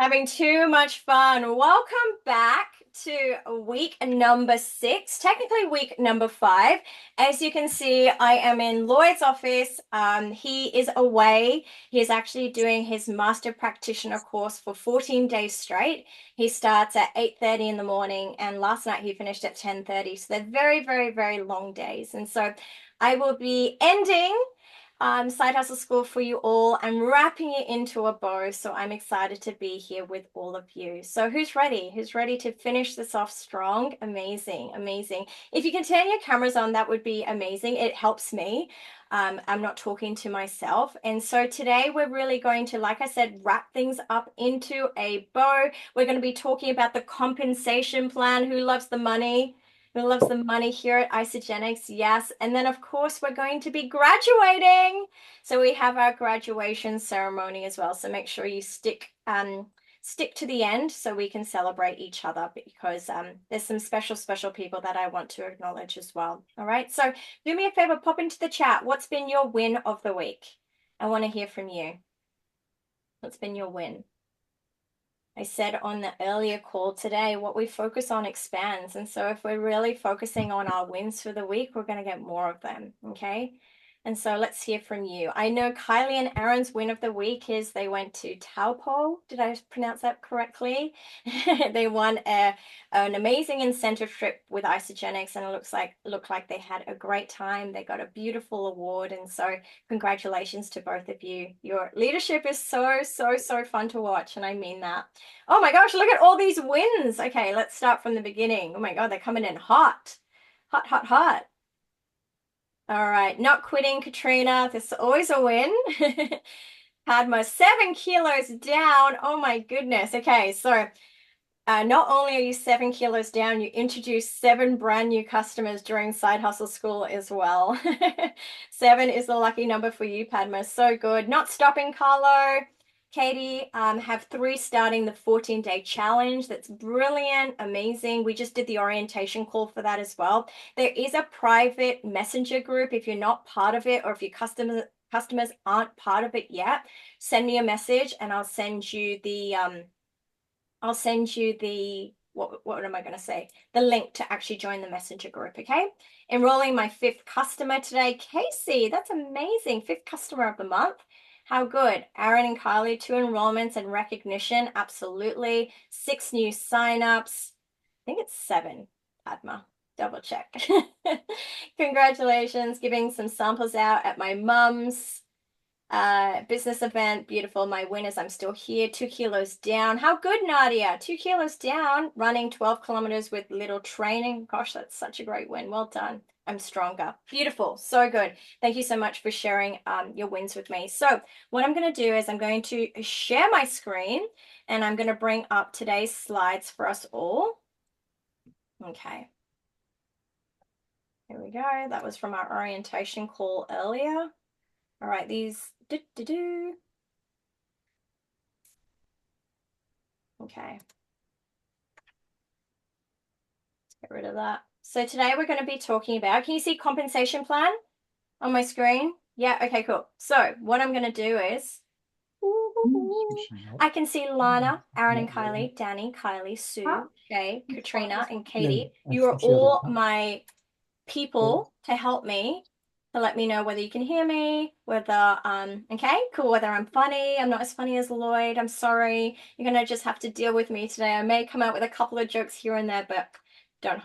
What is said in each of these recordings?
Having too much fun. Welcome back to week number 6, technically week number 5. As you can see, I am in Lloyd's office. He is away. He is actually doing his master practitioner course for 14 days straight. He starts at 8:30 in the morning, and last night he finished at 10:30. So they're very, very, very long days. And so I will be ending Side Hustle School for you all. I'm wrapping it into a bow, so I'm excited to be here with all of you. So who's ready? Who's ready to finish this off strong? Amazing, amazing. If you can turn your cameras on, that would be amazing. It helps me. I'm not talking to myself. And so today we're really going to, like I said, wrap things up into a bow. We're going to be talking about the compensation plan. Who loves the money? Who loves the money here at Isagenix? Yes. And then, of course, we're going to be graduating. So we have our graduation ceremony as well. So make sure you stick to the end so we can celebrate each other, because there's some special people that I want to acknowledge as well. All right. So do me a favor, pop into the chat. What's been your win of the week? I want to hear from you. What's been your win? I said on the earlier call today, what we focus on expands. And so if we're really focusing on our wins for the week, we're going to get more of them. Okay. And so let's hear from you. I know Kylie and Aaron's win of the week is they went to Taupo. Did I pronounce that correctly? They won an amazing incentive trip with Isagenix, and it looked like they had a great time. They got a beautiful award. And so congratulations to both of you. Your leadership is so fun to watch. And I mean that. Oh my gosh, look at all these wins. Okay, let's start from the beginning. Oh my God, they're coming in hot. Hot. All right, not quitting, Katrina. This is always a win. Padma, 7 kilos down. Oh my goodness. Okay, so not only are you 7 kilos down, you introduced 7 brand new customers during Side Hustle School as well. 7 is the lucky number for you, Padma. So good. Not stopping, Carlo. Katie, have 3 starting the 14-day challenge. That's brilliant, amazing. We just did the orientation call for that as well. There is a private messenger group. If you're not part of it, or if your customers aren't part of it yet, send me a message and I'll send you the what am I going to say? The link to actually join the messenger group, okay? Enrolling my 5th customer today. Casey, that's amazing. 5th customer of the month. How good. Aaron and Kylie, 2 enrollments and recognition. Absolutely. 6 new signups. I think it's 7, Padma. Double check. Congratulations. Giving some samples out at my mum's business event. Beautiful. My win is I'm still here. 2 kilos down. How good, Nadia? 2 kilos down, running 12 kilometers with little training. Gosh, that's such a great win. Well done. I'm stronger. Beautiful. So good. Thank you so much for sharing your wins with me. So what I'm going to do is I'm going to share my screen and I'm going to bring up today's slides for us all. Okay. Here we go. That was from our orientation call earlier. All right, these Okay. Let's get rid of that. So today we're going to be talking about, can you see compensation plan on my screen? Yeah, okay, cool. So what I'm going to do is, I can see Lana, Aaron and Kylie, Danny, Kylie, Sue, Shay, Katrina, and Katie. You are all my people to help me, to let me know whether you can hear me, whether, okay, cool, whether I'm funny. I'm not as funny as Lloyd. I'm sorry. You're going to just have to deal with me today. I may come out with a couple of jokes here and there, but don't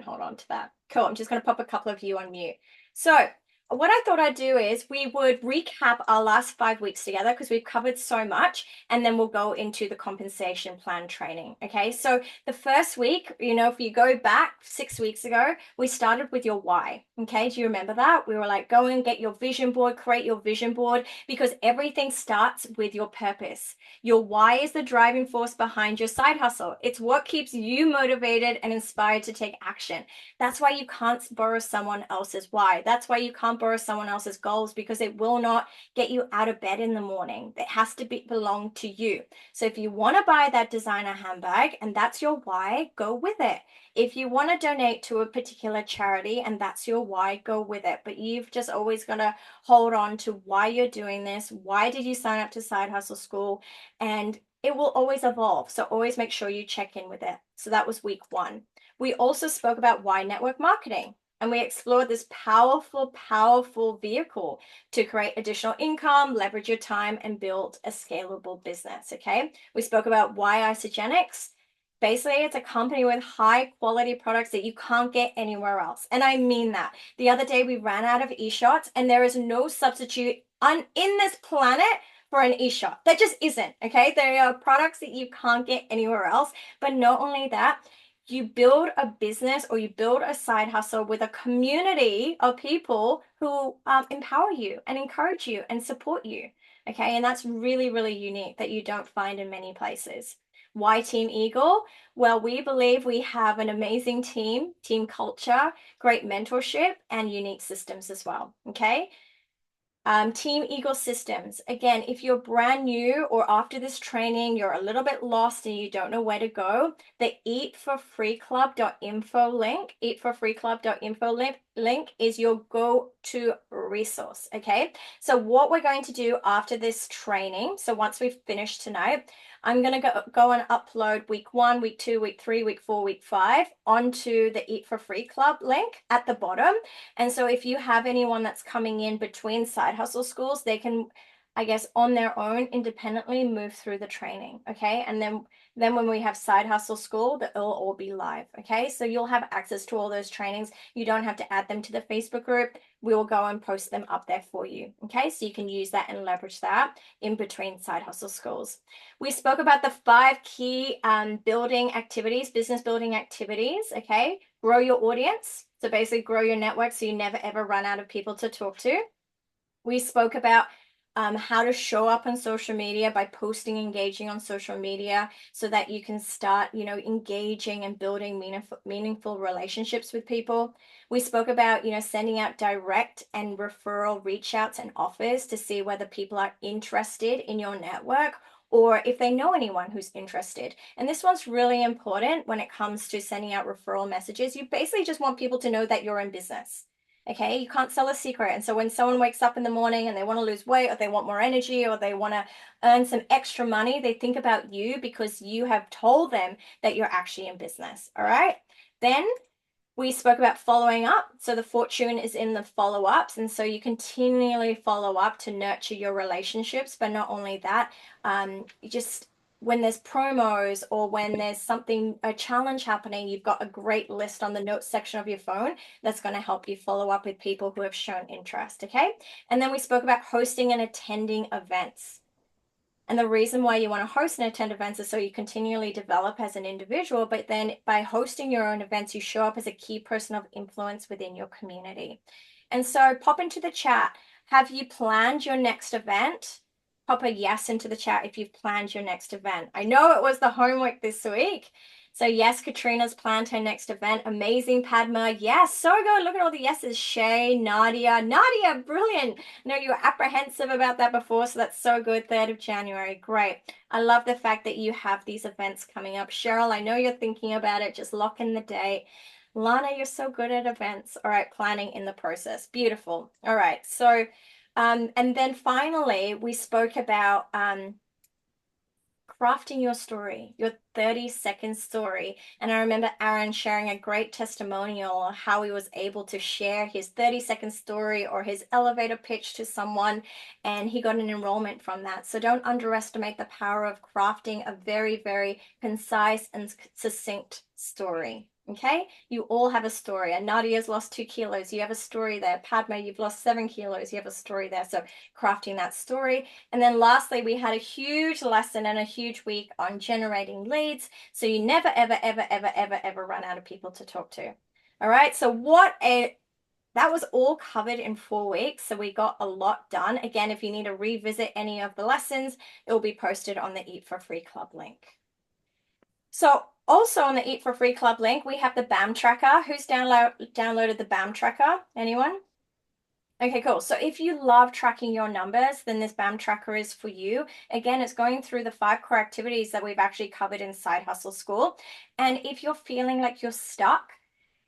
hold on to that. Cool. I'm just going to pop a couple of you on mute. So what I thought I'd do is we would recap our last 5 weeks together because we've covered so much, and then we'll go into the compensation plan training. Okay, so the first week, if you go back 6 weeks ago, we started with your why. Okay, do you remember that? We were like, go and get your vision board, create your vision board, because everything starts with your purpose. Your why is the driving force behind your side hustle. It's what keeps you motivated and inspired to take action. That's why you can't borrow someone else's why. That's why you can't borrow someone else's goals, because it will not get you out of bed in the morning. It has to belong to you. So if you want to buy that designer handbag and that's your why, go with it. If you want to donate to a particular charity and that's your why, go with it. But you've just always got to hold on to why you're doing this. Why did you sign up to Side Hustle School? And it will always evolve. So always make sure you check in with it. So that was week 1. We also spoke about why network marketing. And we explored this powerful, powerful vehicle to create additional income, leverage your time, and build a scalable business. Okay. We spoke about why Isagenix. Basically, it's a company with high quality products that you can't get anywhere else. And I mean that. The other day, we ran out of e-shots, and there is no substitute in this planet for an e-shot. That just isn't. Okay. There are products that you can't get anywhere else. But not only that, you build a business or you build a side hustle with a community of people who empower you and encourage you and support you. Okay. And that's really, really unique that you don't find in many places. Why Team Eagle? Well, we believe we have an amazing team culture, great mentorship, and unique systems as well. Okay. Team Eagle Systems. Again, if you're brand new or after this training, you're a little bit lost and you don't know where to go, the eatforfreeclub.info link, eatforfreeclub.info link is your go-to resource. Okay. So what we're going to do after this training, so once we've finished tonight, I'm going to go and upload week 1, week 2, week 3, week 4, week 5 onto the Eat for Free Club link at the bottom. And so if you have anyone that's coming in between side hustle schools, they can, I guess, on their own independently move through the training. Okay. And then when we have side hustle school, it'll all be live. Okay. So you'll have access to all those trainings. You don't have to add them to the Facebook group. We will go and post them up there for you. Okay. So you can use that and leverage that in between side hustle schools. We spoke about the 5 key building activities, business building activities. Okay. Grow your audience. So basically grow your network so you never ever run out of people to talk to. We spoke about how to show up on social media by posting, engaging on social media so that you can start, engaging and building meaningful relationships with people. We spoke about, sending out direct and referral reach outs and offers to see whether people are interested in your network or if they know anyone who's interested. And this one's really important when it comes to sending out referral messages. You basically just want people to know that you're in business. Okay, you can't sell a secret. And so when someone wakes up in the morning and they want to lose weight or they want more energy or they want to earn some extra money, they think about you because you have told them that you're actually in business. All right. Then we spoke about following up. So the fortune is in the follow-ups. And so you continually follow up to nurture your relationships. But not only that, just when there's promos or when there's something, a challenge happening, you've got a great list on the notes section of your phone that's going to help you follow up with people who have shown interest. Okay. And then we spoke about hosting and attending events. And the reason why you want to host and attend events is so you continually develop as an individual, but then by hosting your own events, you show up as a key person of influence within your community. And so pop into the chat. Have you planned your next event? Pop a yes into the chat if you've planned your next event. I know it was the homework this week. So yes, Katrina's planned her next event. Amazing, Padma. Yes, so good. Look at all the yeses. Shay, Nadia. Nadia, brilliant. No, you were apprehensive about that before, so that's so good. 3rd of January. Great. I love the fact that you have these events coming up. Cheryl, I know you're thinking about it. Just lock in the date. Lana, you're so good at events. All right, planning in the process. Beautiful. All right, so, and then finally, we spoke about crafting your story, your 30-second story. And I remember Aaron sharing a great testimonial on how he was able to share his 30-second story or his elevator pitch to someone, and he got an enrollment from that. So don't underestimate the power of crafting a very, very concise and succinct story. Okay, you all have a story. And Nadia's lost 2 kilos. You have a story there. Padma, you've lost 7 kilos. You have a story there. So crafting that story. And then lastly, we had a huge lesson and a huge week on generating leads. So you never, ever, ever, ever, ever, ever run out of people to talk to. All right. So that was all covered in 4 weeks. So we got a lot done. Again, if you need to revisit any of the lessons, it will be posted on the Eat for Free Club link. So also on the Eat for Free Club link, we have the BAM tracker. Who's downloaded the BAM tracker? Anyone? Okay, cool. So if you love tracking your numbers, then this BAM tracker is for you. Again, it's going through the 5 core activities that we've actually covered in Side Hustle School. And if you're feeling like you're stuck,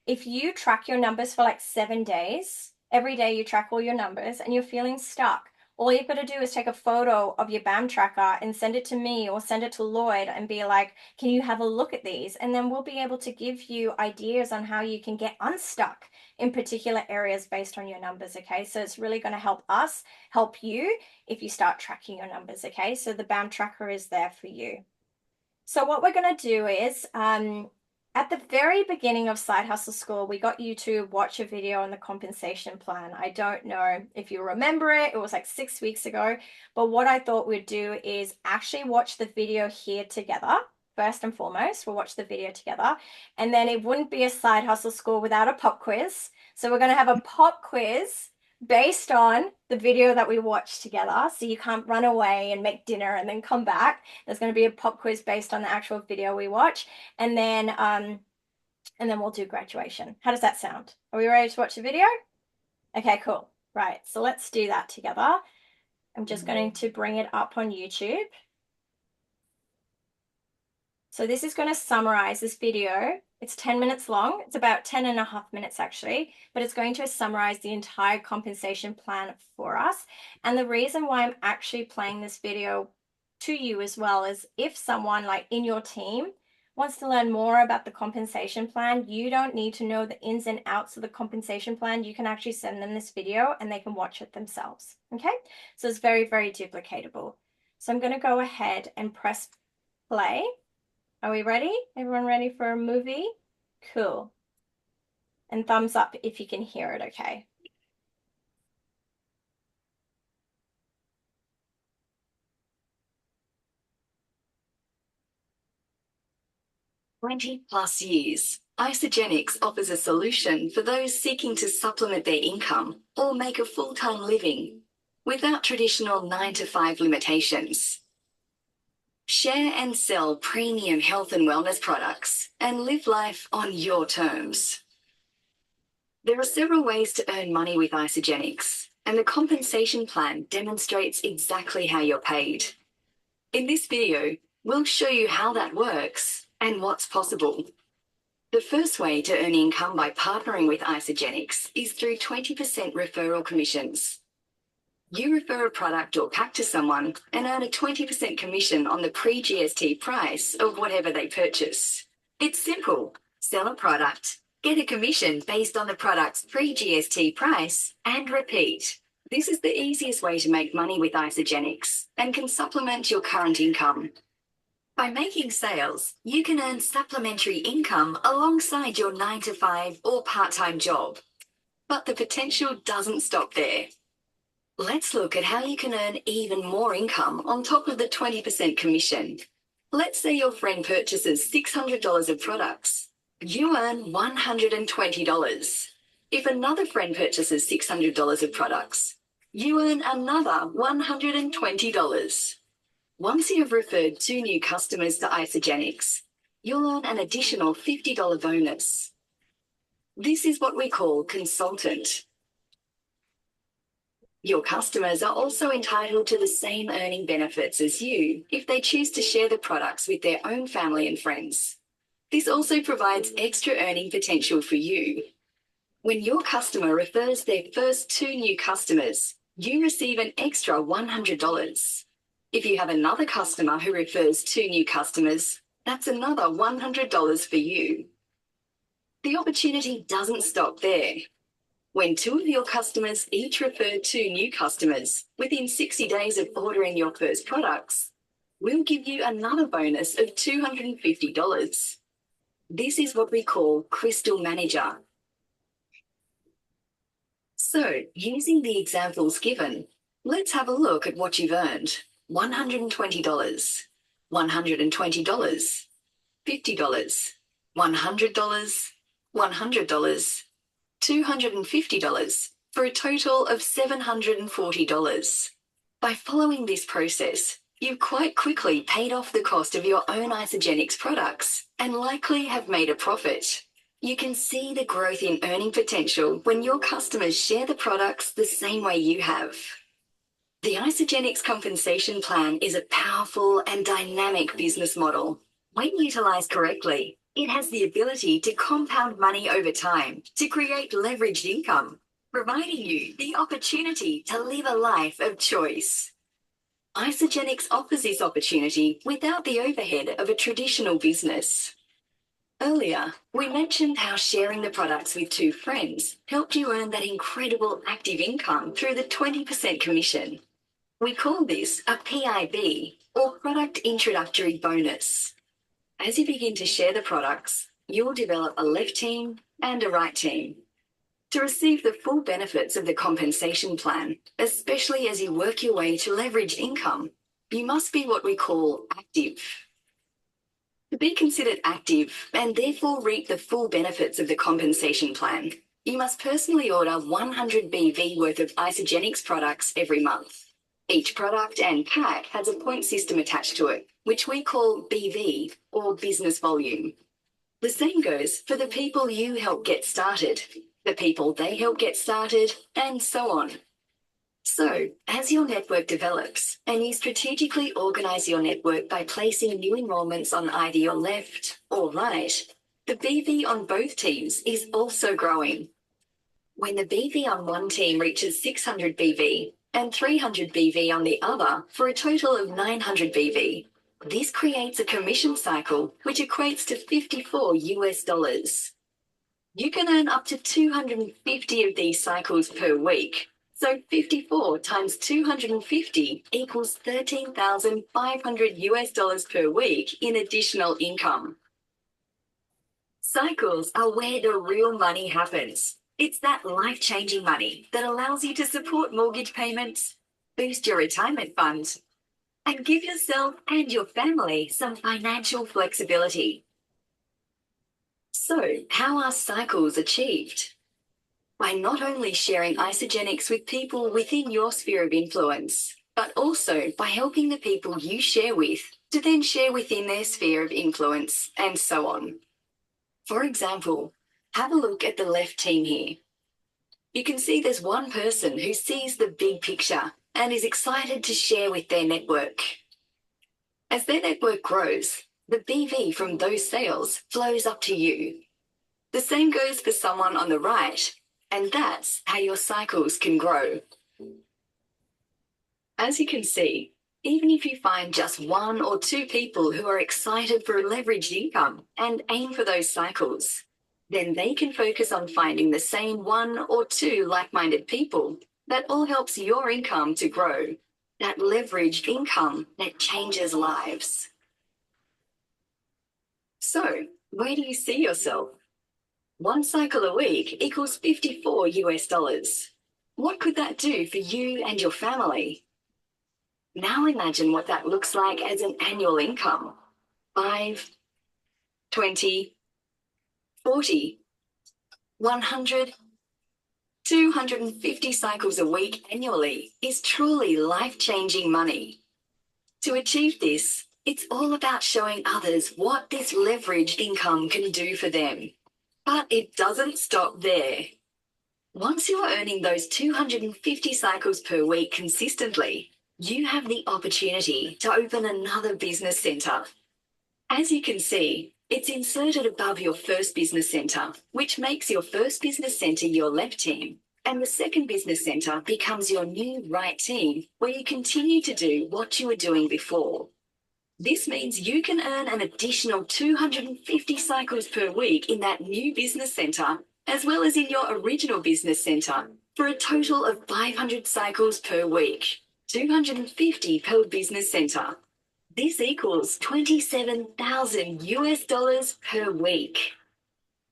if you track your numbers for like 7 days, every day you track all your numbers and you're feeling stuck, all you've got to do is take a photo of your BAM tracker and send it to me or send it to Lloyd and be like, can you have a look at these? And then we'll be able to give you ideas on how you can get unstuck in particular areas based on your numbers, okay? So it's really going to help us help you if you start tracking your numbers, okay? So the BAM tracker is there for you. So what we're going to do is at the very beginning of Side Hustle School, we got you to watch a video on the compensation plan. I don't know if you remember it. It was like 6 weeks ago. But what I thought we'd do is actually watch the video here together. First and foremost, we'll watch the video together. And then it wouldn't be a Side Hustle School without a pop quiz. So we're going to have a pop quiz based on the video that we watched together. So you can't run away and make dinner and then come back. There's going to be a pop quiz based on the actual video we watch. And then we'll do graduation. How does that sound? Are we ready to watch the video? Okay, cool. Right, so let's do that together. I'm just going to bring it up on YouTube. So this is going to summarize this video. It's 10 minutes long. It's about 10 and a half minutes actually, but it's going to summarize the entire compensation plan for us. And the reason why I'm actually playing this video to you as well is if someone like in your team wants to learn more about the compensation plan, you don't need to know the ins and outs of the compensation plan. You can actually send them this video and they can watch it themselves. Okay, so it's very, very duplicatable. So I'm going to go ahead and press play. Are we ready? Everyone ready for a movie? Cool. And thumbs up if you can hear it okay. +20 years, Isagenix offers a solution for those seeking to supplement their income or make a full-time living without traditional 9-to-5 limitations. Share and sell premium health and wellness products and live life on your terms. There are several ways to earn money with Isagenix, and the compensation plan demonstrates exactly how you're paid. In this video, we'll show you how that works and what's possible. The first way to earn income by partnering with Isagenix is through 20% referral commissions. You refer a product or pack to someone and earn a 20% commission on the pre-GST price of whatever they purchase. It's simple. Sell a product, get a commission based on the product's pre-GST price, and repeat. This is the easiest way to make money with Isagenix and can supplement your current income. By making sales, you can earn supplementary income alongside your 9-to-5 or part-time job. But the potential doesn't stop there. Let's look at how you can earn even more income on top of the 20% commission. Let's say your friend purchases $600 of products. You earn $120. If another friend purchases $600 of products, you earn another $120. Once you have referred 2 new customers to Isagenix, you'll earn an additional $50 bonus. This is what we call consultant. Your customers are also entitled to the same earning benefits as you if they choose to share the products with their own family and friends. This also provides extra earning potential for you. When your customer refers their first 2 new customers, you receive an extra $100. If you have another customer who refers 2 new customers, that's another $100 for you. The opportunity doesn't stop there. When 2 of your customers each refer 2 new customers within 60 days of ordering your first products, we'll give you another bonus of $250. This is what we call Crystal Manager. So, using the examples given, let's have a look at what you've earned. $120, $120, $50, $100, $100, $250 for a total of $740. By following this process, you've quite quickly paid off the cost of your own Isagenix products and likely have made a profit. You can see the growth in earning potential when your customers share the products the same way you have. The Isagenix compensation plan is a powerful and dynamic business model. When utilized correctly, it has the ability to compound money over time to create leveraged income. providing you the opportunity to live a life of choice. Isogenics offers this opportunity without the overhead of a traditional business. Earlier, we mentioned how sharing the products with two friends helped you earn that incredible active income through the 20% commission. We call this a PIB, or Product Introductory Bonus. As you begin to share the products, you'll develop a left team and a right team. To receive the full benefits of the compensation plan, especially as you work your way to leverage income, you must be what we call active. To be considered active and therefore reap the full benefits of the compensation plan, you must personally order 100 BV worth of Isogenics products every month. Each product and pack has a point system attached to it, which we call BV, or business volume. The same goes for the people you help get started, the people they help get started, and so on. So, as your network develops and you strategically organise your network by placing new enrolments on either your left or right, the BV on both teams is also growing. When the BV on one team reaches 600 BV and 300 BV on the other for a total of 900 BV, this creates a commission cycle which equates to $54. You can earn up to 250 of these cycles per week. So 54 times 250 equals $13,500 per week in additional income. Cycles are where the real money happens. It's that life-changing money that allows you to support mortgage payments, boost your retirement fund, and give yourself and your family some financial flexibility. So, how are cycles achieved? By not only sharing Isogenics with people within your sphere of influence, but also by helping the people you share with to then share within their sphere of influence, and so on. For example, have a look at the left team here. You can see there's one person who sees the big picture and is excited to share with their network. As their network grows, the BV from those sales flows up to you. The same goes for someone on the right, and that's how your cycles can grow. As you can see, even if you find just one or two people who are excited for leveraged income and aim for those cycles, then they can focus on finding the same one or two like-minded people that all helps your income to grow, that leveraged income that changes lives. So, where do you see yourself? One cycle a week equals $54. What could that do for you and your family? Now imagine what that looks like as an annual income. 5, 20, 40, 100, 250 cycles a week annually is truly life-changing money. To achieve this, it's all about showing others what this leveraged income can do for them. But it doesn't stop there. Once you are earning those 250 cycles per week consistently, you have the opportunity to open another business centre. As you can see, it's inserted above your first business centre, which makes your first business centre your left team, and the second business centre becomes your new right team, where you continue to do what you were doing before. This means you can earn an additional 250 cycles per week in that new business centre, as well as in your original business centre, for a total of 500 cycles per week, 250 per business centre. This equals $27,000 per week.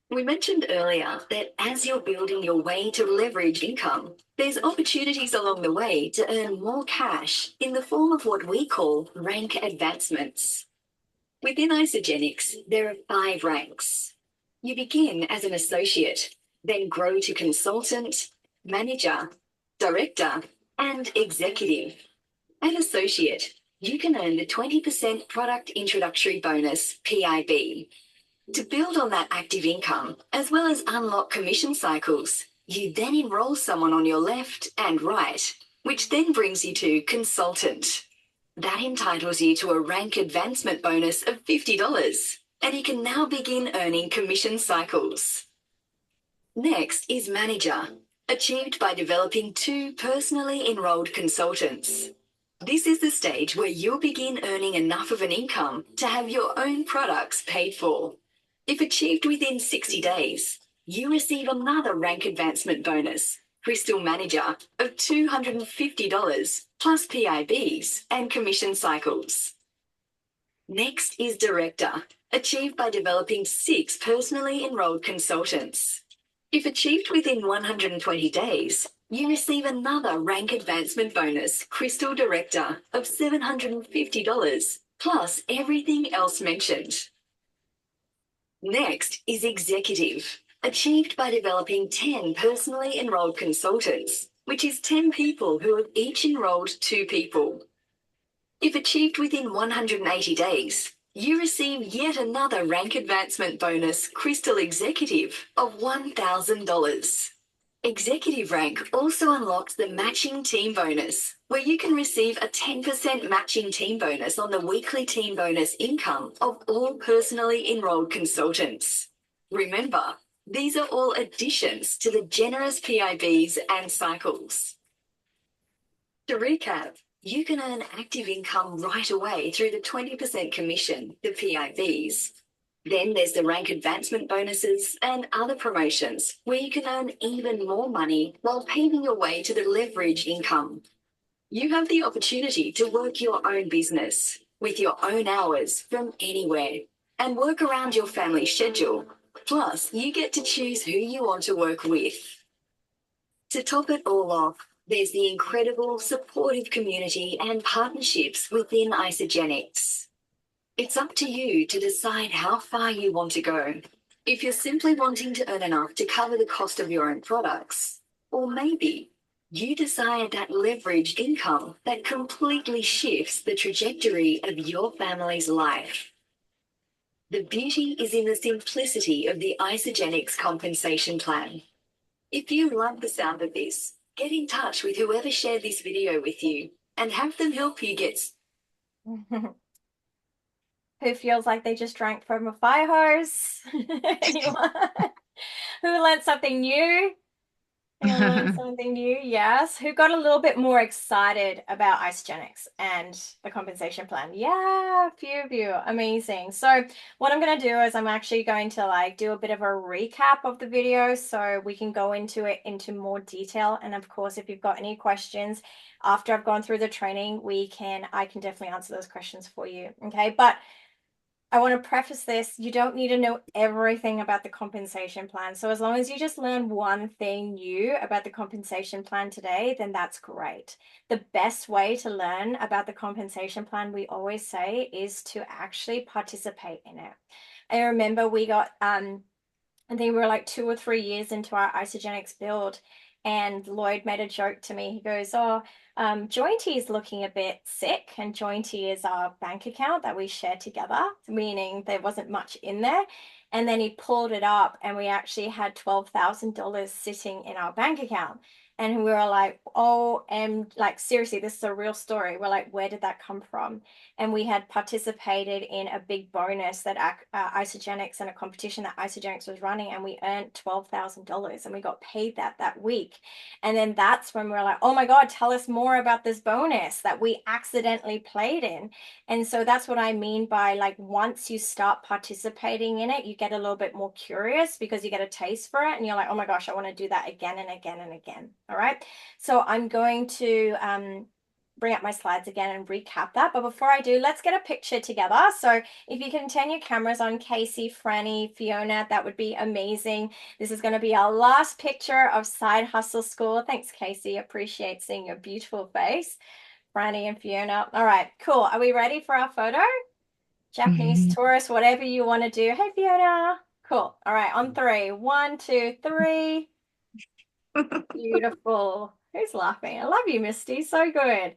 We mentioned earlier that as you're building your way to leverage income, there's opportunities along the way to earn more cash in the form of what we call rank advancements. Within Isogenics, there are 5 ranks. You begin as an associate, then grow to consultant, manager, director, and executive. At associate, you can earn the 20% Product Introductory Bonus, PIB. To build on that active income, as well as unlock commission cycles, you then enroll someone on your left and right, which then brings you to consultant. That entitles you to a rank advancement bonus of $50, and you can now begin earning commission cycles. Next is manager. achieved by developing 2 personally enrolled consultants. This is the stage where you'll begin earning enough of an income to have your own products paid for. If achieved within 60 days, you receive another rank advancement bonus, Crystal Manager, of $250 plus PIBs and commission cycles. Next is Director, achieved by developing 6 personally enrolled consultants. If achieved within 120 days, you receive another rank advancement bonus, Crystal Director, of $750 plus everything else mentioned. Next is Executive, achieved by developing 10 personally enrolled consultants, which is 10 people who have each enrolled 2 people. If achieved within 180 days, you receive yet another rank advancement bonus, Crystal Executive, of $1,000. Executive rank also unlocks the matching team bonus, where you can receive a 10% matching team bonus on the weekly team bonus income of all personally enrolled consultants. Remember, these are all additions to the generous PIBs and cycles. To recap, you can earn active income right away through the 20% commission, the PIBs. Then there's the rank advancement bonuses and other promotions where you can earn even more money while paving your way to the leverage income. You have the opportunity to work your own business with your own hours from anywhere and work around your family schedule. Plus, you get to choose who you want to work with. To top it all off, there's the incredible supportive community and partnerships within Isogenics. It's up to you to decide how far you want to go. If you're simply wanting to earn enough to cover the cost of your own products, or maybe you desire that leveraged income that completely shifts the trajectory of your family's life. The beauty is in the simplicity of the Isogenics compensation plan. If you love the sound of this, get in touch with whoever shared this video with you and have them help you get Who feels like they just drank from a fire hose? Anyone? Who learned something new? Anyone learned something new? Yes. Who got a little bit more excited about Isogenics and the compensation plan? Yeah, a few of you. Amazing. So what I'm going to do is I'm actually going to do a bit of a recap of the video so we can go into it into more detail. And of course, if you've got any questions after I've gone through the training, I can definitely answer those questions for you. Okay. But I want to preface this, you don't need to know everything about the compensation plan. So as long as you just learn one thing new about the compensation plan today, then that's great. The best way to learn about the compensation plan, we always say, is to actually participate in it. I remember we got, I think we were like 2 or 3 years into our Isogenics build, and Lloyd made a joke to me. He goes, Jointy is looking a bit sick, and Jointy is our bank account that we share together, meaning there wasn't much in there. And then he pulled it up and we actually had $12,000 sitting in our bank account. And we were like, seriously, this is a real story. We're like, where did that come from? And we had participated in a big bonus that Isogenics and a competition that Isogenics was running, and we earned $12,000 and we got paid that week. And then that's when we were like, oh my God, tell us more about this bonus that we accidentally played in. And so that's what I mean by once you start participating in it, you get a little bit more curious because you get a taste for it and you're like, oh my gosh, I want to do that again and again and again. All right. So I'm going to bring up my slides again and recap that. But before I do, let's get a picture together. So if you can turn your cameras on, Casey, Franny, Fiona, that would be amazing. This is going to be our last picture of Side Hustle School. Thanks, Casey. Appreciate seeing your beautiful face. Franny and Fiona. All right, cool. Are we ready for our photo? Japanese tourist, whatever you want to do. Hey, Fiona. Cool. All right, on 3. 1, 2, 3. Beautiful. Who's laughing? I love you, Misty. So good.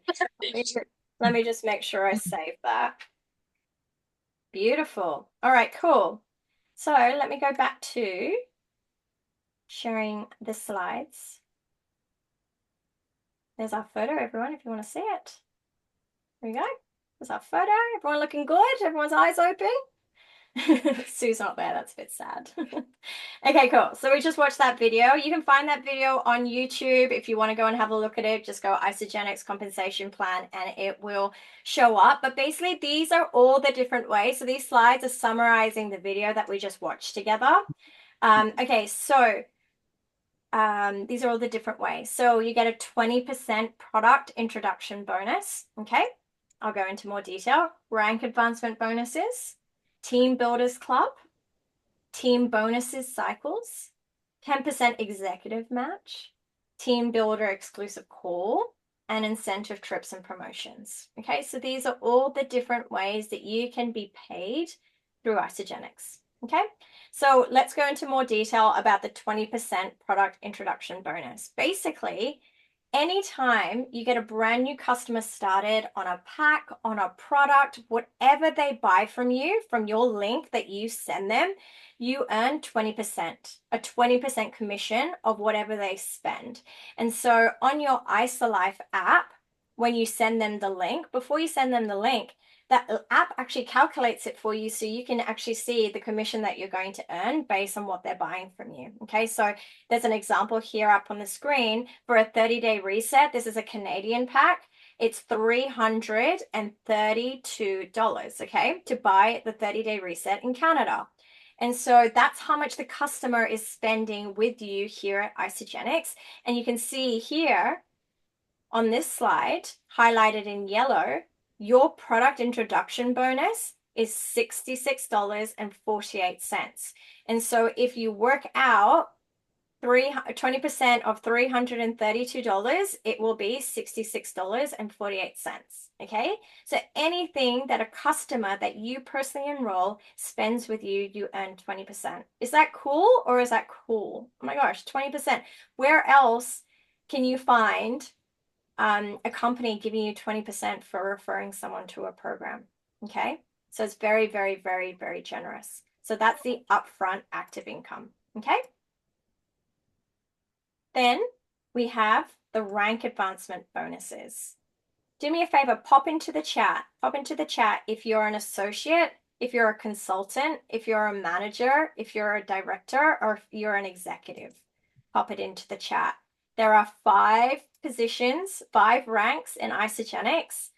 Let me just make sure I save that. Beautiful. All right, cool. So let me go back to sharing the slides. There's our photo, everyone, if you want to see it. There we go. There's our photo. Everyone looking good? Everyone's eyes open? Sue's not there. That's a bit sad. Okay, cool. So we just watched that video. You can find that video on YouTube. If you want to go and have a look at it, just go Isagenix compensation plan and it will show up. But basically, these are all the different ways. So these slides are summarizing the video that we just watched together. Okay, so these are all the different ways. So you get a 20% product introduction bonus. Okay, I'll go into more detail. Rank advancement bonuses, team builders club, team bonuses cycles, 10% executive match, team builder exclusive call, and incentive trips and promotions. Okay, so these are all the different ways that you can be paid through Isagenix. Okay, so let's go into more detail about the 20% product introduction bonus. Basically, anytime you get a brand new customer started on a pack, on a product, whatever they buy from you, from your link that you send them, you earn 20%, a 20% commission of whatever they spend. And so on your IsaLife app, when you send them the link, before you send them the link, that app actually calculates it for you so you can actually see the commission that you're going to earn based on what they're buying from you. Okay, so there's an example here up on the screen for a 30-day reset. This is a Canadian pack. It's $332, okay, to buy the 30-day reset in Canada. And so that's how much the customer is spending with you here at Isagenix. And you can see here on this slide, highlighted in yellow, your product introduction bonus is $66.48. And so if you work out 20% of $332, it will be $66.48. Okay, so anything that a customer that you personally enroll spends with you, you earn 20%. Is that cool or is that cool? Oh my gosh, 20%. Where else can you find a company giving you 20% for referring someone to a program? Okay, so it's very, very, very, very generous. So that's the upfront active income. Okay. Then we have the rank advancement bonuses. Do me a favor, pop into the chat. Pop into the chat if you're an associate, if you're a consultant, if you're a manager, if you're a director, or if you're an executive. Pop it into the chat. There are 5 positions, 5 ranks in Isagenix.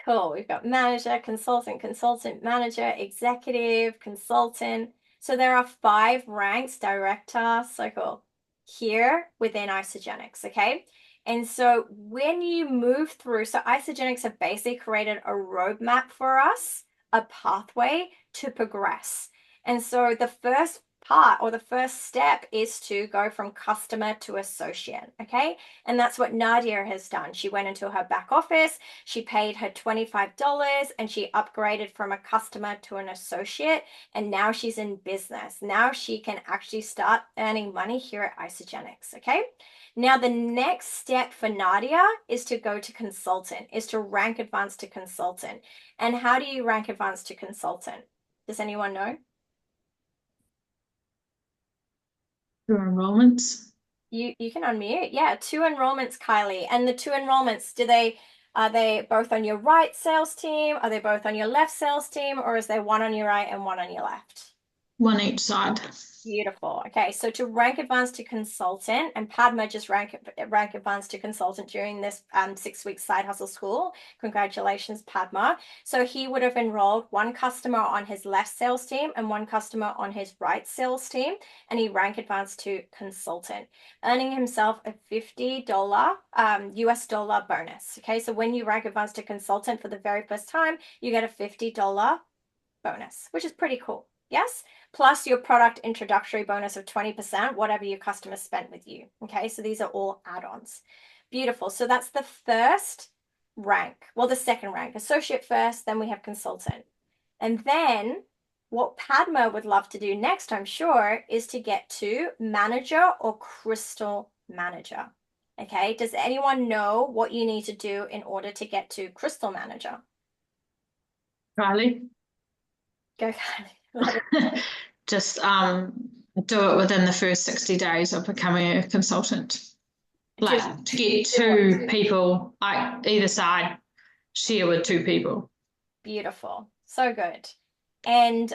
Cool. We've got manager, consultant, consultant, manager, executive, consultant. So there are 5 ranks, director. So cool. Here within Isagenix, okay? And so when you move through, so Isagenix have basically created a roadmap for us, a pathway to progress. And so the first part or the first step is to go from customer to associate, okay? And that's what Nadia has done. She went into her back office, she paid her $25 and she upgraded from a customer to an associate, and now she's in business. Now she can actually start earning money here at Isagenix, okay? Now the next step for Nadia is to go to consultant, is to rank advanced to consultant. And how do you rank advanced to consultant? Does anyone know? Your enrollments. You can unmute. Yeah, 2 enrollments, Kylie. And the 2 enrollments, are they both on your right sales team? Are they both on your left sales team? Or is there one on your right and one on your left? One each side. Beautiful. Okay, so to rank advanced to consultant, and Padma just rank advanced to consultant during this 6-week side hustle school. Congratulations, Padma. So he would have enrolled 1 customer on his left sales team and 1 customer on his right sales team, and he rank advanced to consultant, earning himself a $50 US dollar bonus. Okay, so when you rank advanced to consultant for the very first time, you get a $50 bonus, which is pretty cool. Yes, plus your product introductory bonus of 20%, whatever your customer spent with you. Okay, so these are all add-ons. Beautiful. So that's the first rank. Well, the second rank, associate first, then we have consultant. And then what Padma would love to do next, I'm sure, is to get to manager or crystal manager. Okay, does anyone know what you need to do in order to get to crystal manager? Kylie. Go, Kylie. Just do it within the first 60 days of becoming a consultant. Like to get 2 people, either side, share with 2 people. Beautiful. So good. And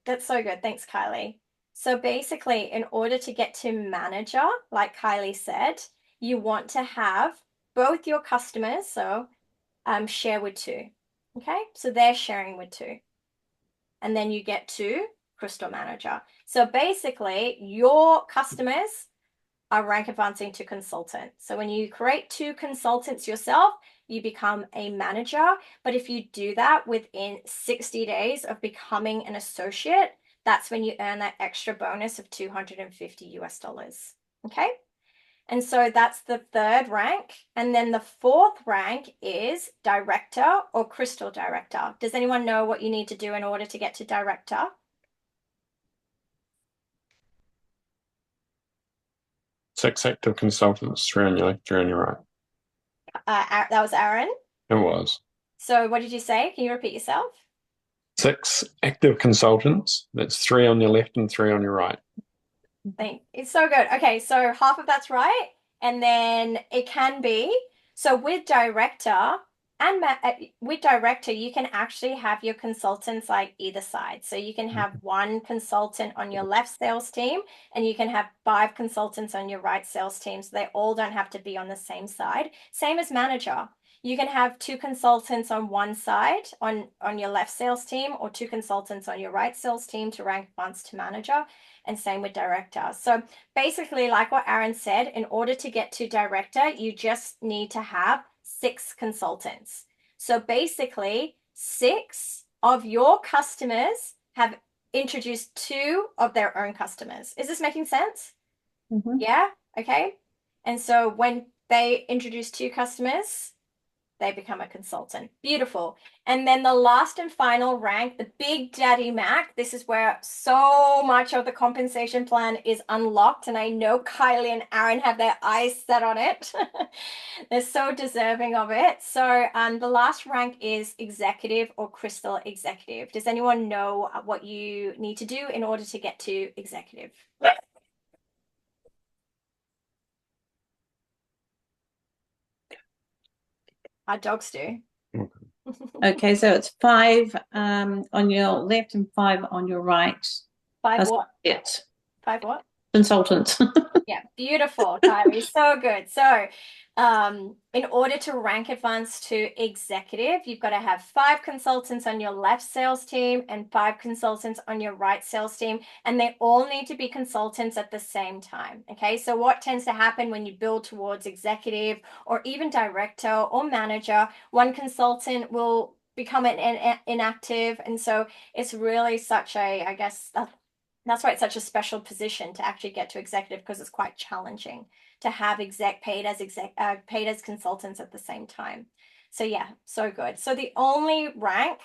that's so good. Thanks, Kylie. So basically, in order to get to manager, like Kylie said, you want to have both your customers, so share with two. Okay, so they're sharing with two. And then you get to Crystal Manager. So basically, your customers are rank advancing to consultant. So when you create two consultants yourself, you become a manager. But if you do that within 60 days of becoming an associate, that's when you earn that extra bonus of 250 US dollars. Okay. And so that's the third rank. And then the fourth rank is director or crystal director. Does anyone know what you need to do in order to get to director? 6 active consultants, 3 on your left, 3 on your right. That was Aaron. It was. So what did you say? Can you repeat yourself? 6 active consultants. That's 3 on your left and 3 on your right. It's so good. Okay, so half of that's right. And then it can be, so with director and with director, you can actually have your consultants like either side. So you can have one consultant on your left sales team and you can have 5 consultants on your right sales team. So they all don't have to be on the same side. Same as manager. You can have 2 consultants on one side on your left sales team or 2 consultants on your right sales team to rank advanced to manager, and same with director. So basically, like what Aaron said, in order to get to director, you just need to have 6 consultants. So basically, 6 of your customers have introduced 2 of their own customers. Is this making sense? Mhm. Yeah. Okay. And so when they introduce 2 customers, they become a consultant. Beautiful. And then the last and final rank, the Big Daddy Mac. This is where so much of the compensation plan is unlocked. And I know Kylie and Aaron have their eyes set on it. They're so deserving of it. So the last rank is executive or crystal executive. Does anyone know what you need to do in order to get to executive? Our dogs do. Okay, so it's 5 on your left and 5 on your right. 5 what? It 5 what? consultants. Yeah, beautiful, Kylie. So good. So, in order to rank advance to executive, you've got to have 5 consultants on your left sales team and 5 consultants on your right sales team, and they all need to be consultants at the same time. Okay, so what tends to happen when you build towards executive or even director or manager, one consultant will become an inactive, and so it's really such a, I guess, that's why it's such a special position to actually get to executive, because it's quite challenging to have paid as consultants at the same time. So yeah, so good. So the only rank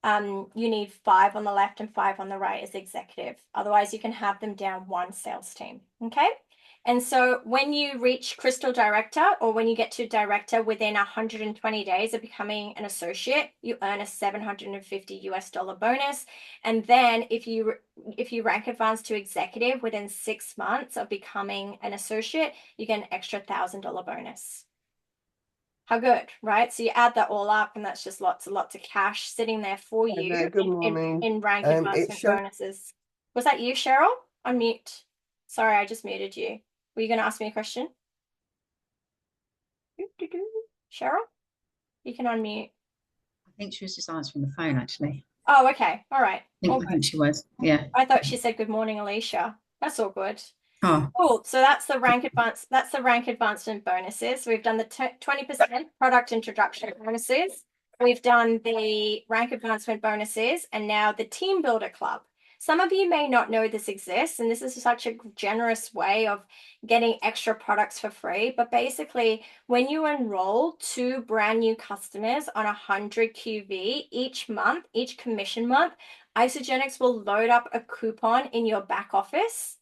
you need 5 on the left and 5 on the right is executive. Otherwise, you can have them down 1 sales team. Okay. And so when you reach crystal director, or when you get to director within 120 days of becoming an associate, you earn a 750 US dollar bonus. And then if you rank advance to executive within 6 months of becoming an associate, you get an extra $1,000 bonus. How good, right? So you add that all up, and that's just lots and lots of cash sitting there for you there, good morning. in rank It's advancement Cheryl. bonuses. Was that you, Cheryl? Unmute. Sorry, I just muted you. Were you going to ask me a question? Cheryl, you can unmute. I think she was just answering the phone, actually. Oh, okay. All right. I think she was. Yeah. I thought she said good morning, Alicia. That's all good. Oh, Cool. So that's the rank advance. That's the rank advancement bonuses. We've done the 20% product introduction bonuses. We've done the rank advancement bonuses, and now the team builder club. Some of you may not know this exists, and this is such a generous way of getting extra products for free. But basically, when you enroll 2 brand new customers on 100 QV each month, each commission month, Isagenix will load up a coupon in your back office,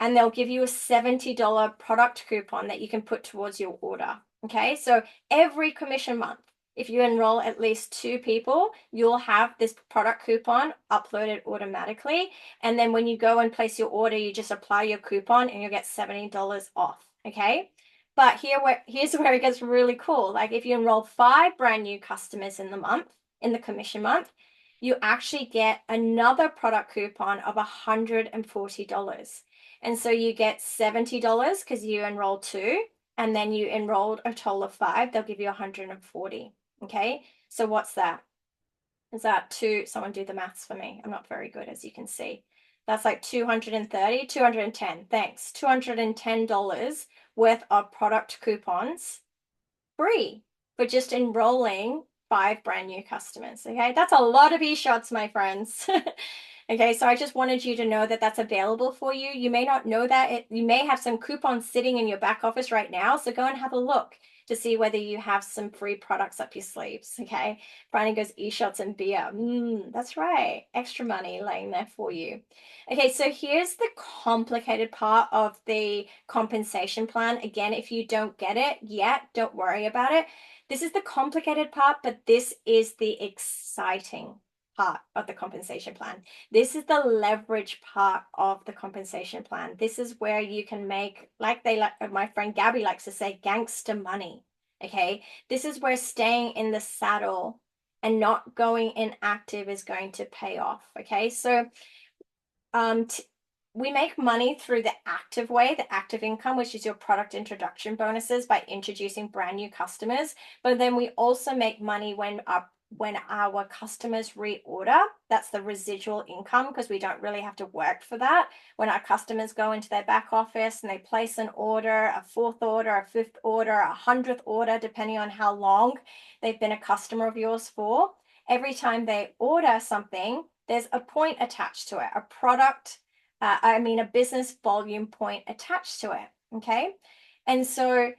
and they'll give you a $70 product coupon that you can put towards your order. Okay, so every commission month, if you enroll at least 2 people, you'll have this product coupon uploaded automatically. And then when you go and place your order, you just apply your coupon and you'll get $70 off. Okay, but here's where it gets really cool. Like if you enroll 5 brand new customers in the commission month, you actually get another product coupon of $140. And so you get $70 because you enroll 2, and then you enrolled a total of 5. They'll give you 140. Okay, so what's that? Is that two? Someone do the maths for me. I'm not very good, as you can see. That's like 230, 210. Thanks. $210 worth of product coupons free for just enrolling 5 brand new customers. Okay, that's a lot of e-shots, my friends. Okay, so I just wanted you to know that that's available for you. You may not know that. You may have some coupons sitting in your back office right now, so go and have a look to see whether you have some free products up your sleeves. Okay, Brian goes e-shots and beer. That's right, extra money laying there for you. Okay, so here's the complicated part of the compensation plan. Again, if you don't get it yet, don't worry about it. This is the complicated part, but this is the exciting part of the compensation plan. This is the leverage part of the compensation plan. This is where you can make, like my friend Gabby likes to say, gangster money. Okay, this is where staying in the saddle and not going inactive is going to pay off. Okay, so we make money through the active way, the active income, which is your product introduction bonuses by introducing brand new customers. But then we also make money when our customers reorder. That's the residual income, because we don't really have to work for that. When our customers go into their back office and they place an order, a 4th order, a 5th order, a 100th order, depending on how long they've been a customer of yours for, every time they order something, there's a point attached to it, a business volume point attached to it. Okay, and so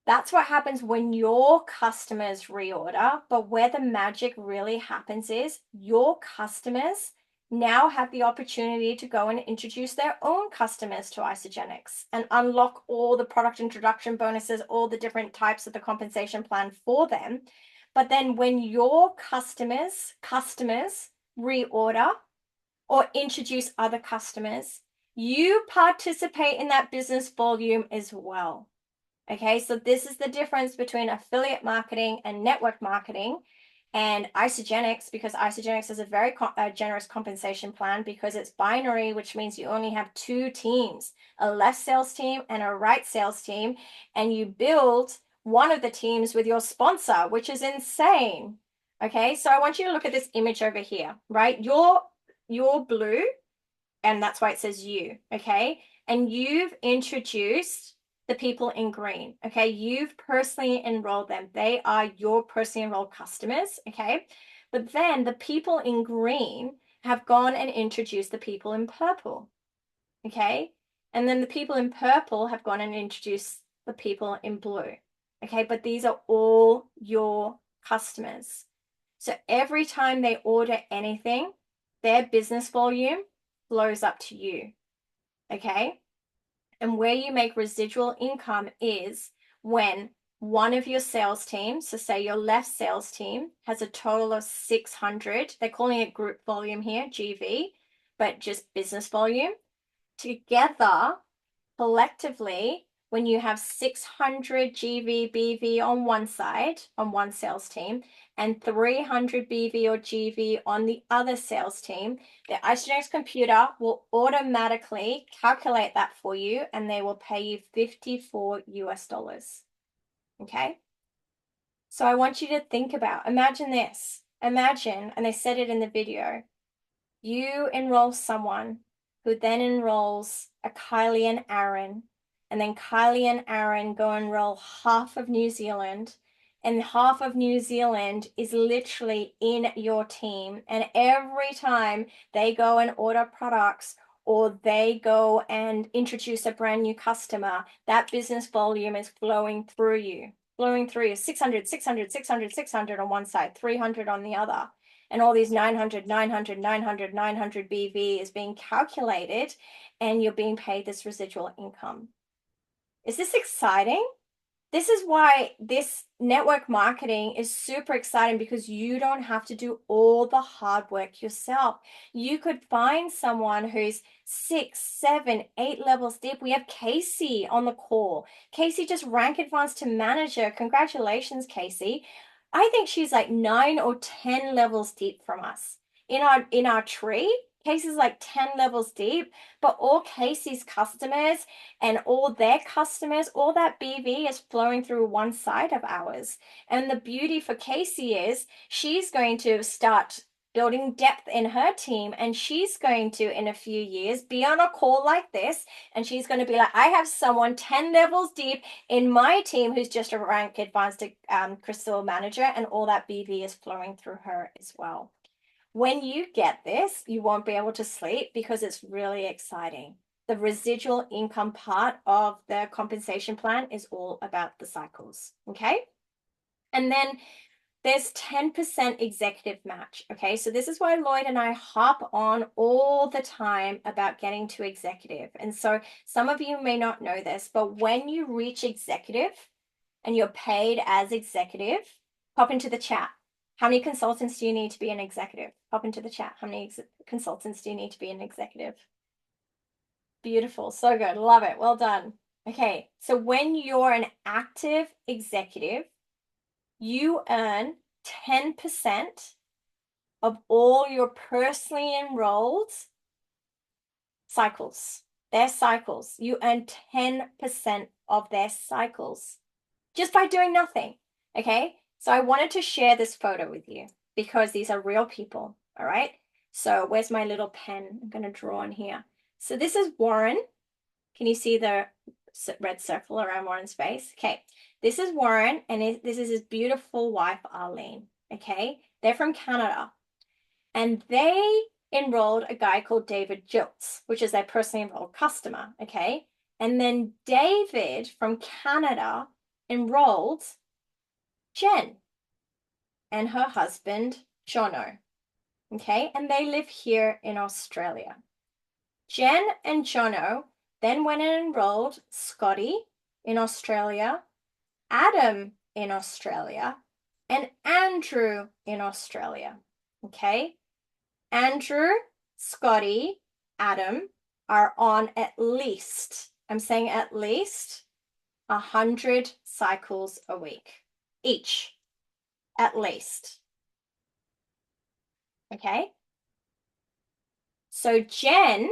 that's what happens when your customers reorder. But where the magic really happens is your customers now have the opportunity to go and introduce their own customers to Isagenix and unlock all the product introduction bonuses, all the different types of the compensation plan for them. But then when your customers reorder or introduce other customers, you participate in that business volume as well. Okay, so this is the difference between affiliate marketing and network marketing and Isagenix, because Isagenix is a very generous compensation plan because it's binary, which means you only have 2 teams, a left sales team and a right sales team, and you build one of the teams with your sponsor, which is insane. Okay, so I want you to look at this image over here, right? You're blue, and that's why it says you, okay? And you've introduced the people in green, okay? You've personally enrolled them. They are your personally enrolled customers, okay? But then the people in green have gone and introduced the people in purple, okay? And then the people in purple have gone and introduced the people in blue, okay? But these are all your customers. So every time they order anything, their business volume flows up to you, okay? And where you make residual income is when one of your sales teams, so say your left sales team, has a total of 600, they're calling it group volume here, GV, but just business volume. Together, collectively, when you have 600 GV, BV on one side, on one sales team, and 300 BV or GV on the other sales team, the Isagenix computer will automatically calculate that for you, and they will pay you $54 US. Okay? So I want you to think about, imagine this. Imagine, and they said it in the video, you enroll someone who then enrolls a Kylie and Aaron, and then Kylie and Aaron go enroll half of New Zealand, and half of New Zealand is literally in your team. And every time they go and order products or they go and introduce a brand new customer, that business volume is flowing through you. 600, 600, 600, 600 on one side, 300 on the other. And all these 900 BV is being calculated, and you're being paid this residual income. Is this exciting? This is why this network marketing is super exciting, because you don't have to do all the hard work yourself. You could find someone who's 6, 7, 8 levels deep. We have Casey on the call. Casey just rank advanced to manager. Congratulations, Casey. I think she's like 9 or 10 levels deep from us. In our tree, Casey's like 10 levels deep, but all Casey's customers and all their customers, all that BV is flowing through one side of ours. And the beauty for Casey is she's going to start building depth in her team, and she's going to, in a few years, be on a call like this, and she's going to be like, I have someone 10 levels deep in my team who's just a rank advanced crystal manager, and all that BV is flowing through her as well. When you get this, you won't be able to sleep because it's really exciting. The residual income part of the compensation plan is all about the cycles, okay? And then there's 10% executive match, okay? So this is why Lloyd and I hop on all the time about getting to executive. And so some of you may not know this, but when you reach executive and you're paid as executive, pop into the chat. How many consultants do you need to be an executive? Pop into the chat. How many consultants do you need to be an executive? Beautiful. So good. Love it. Well done. Okay. So when you're an active executive, you earn 10% of all your personally enrolled cycles. Their cycles. You earn 10% of their cycles just by doing nothing. Okay. So I wanted to share this photo with you because these are real people. All right. So where's my little pen? I'm going to draw on here. So this is Warren. Can you see the red circle around Warren's face? Okay. This is Warren, and this is his beautiful wife, Arlene. Okay. They're from Canada. And they enrolled a guy called David Jilts, which is their personally enrolled customer. Okay. And then David from Canada enrolled Jen and her husband, Jono. Okay. And they live here in Australia. Jen and Jono then went and enrolled Scotty in Australia, Adam in Australia, and Andrew in Australia. Okay. Andrew, Scotty, Adam are on at least, I'm saying at least, 100 cycles a week each, at least. Okay. So Jen,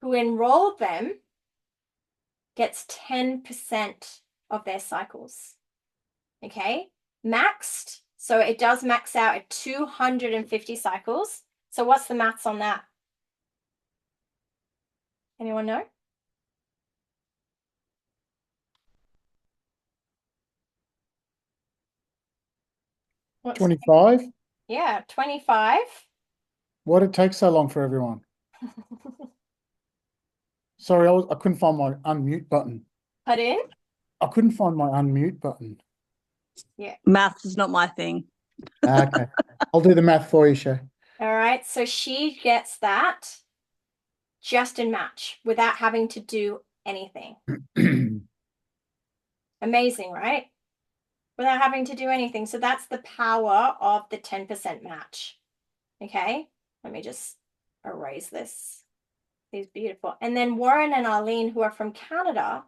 who enrolled them, gets 10% of their cycles. Okay. Maxed. So it does max out at 250 cycles. So what's the maths on that? Anyone know? What's 25. Yeah, 25. Why did it take so long for everyone? Sorry, I couldn't find my unmute button. Put in. I couldn't find my unmute button. Maths is not my thing. Okay. I'll do the math for you, Shay. All right. So she gets that just in match without having to do anything. Amazing, right? Without having to do anything. So that's the power of the 10% match. Okay. Let me just erase this. These beautiful. And then Warren and Arlene, who are from Canada,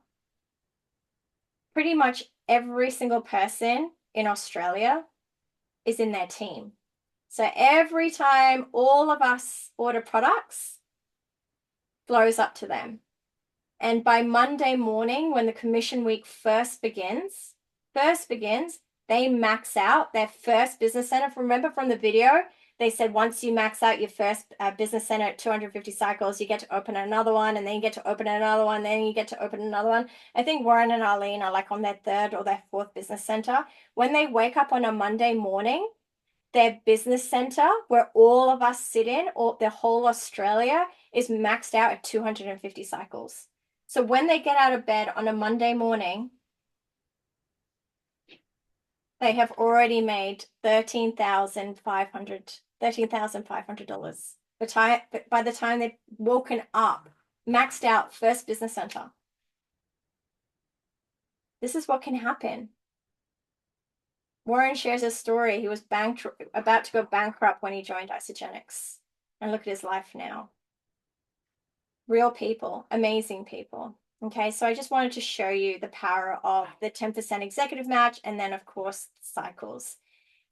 pretty much every single person in Australia is in their team. So every time all of us order products, flows up to them. And by Monday morning, when the commission week first begins, they max out their first business center. Remember from the video, they said once you max out your first business center at 250 cycles, you get to open another one, and then you get to open another one, then you get to open another one. I think Warren and Arlene are like on their third or their fourth business center. When they wake up on a Monday morning, their business center, where all of us sit in, or the whole Australia, is maxed out at 250 cycles. So when they get out of bed on a Monday morning, they have already made $13,500. By the time they've woken up, maxed out first business center. This is what can happen. Warren shares a story. He was about to go bankrupt when he joined Isagenix. And look at his life now. Real people, amazing people. Okay, so I just wanted to show you the power of the 10% executive match and then, of course, cycles.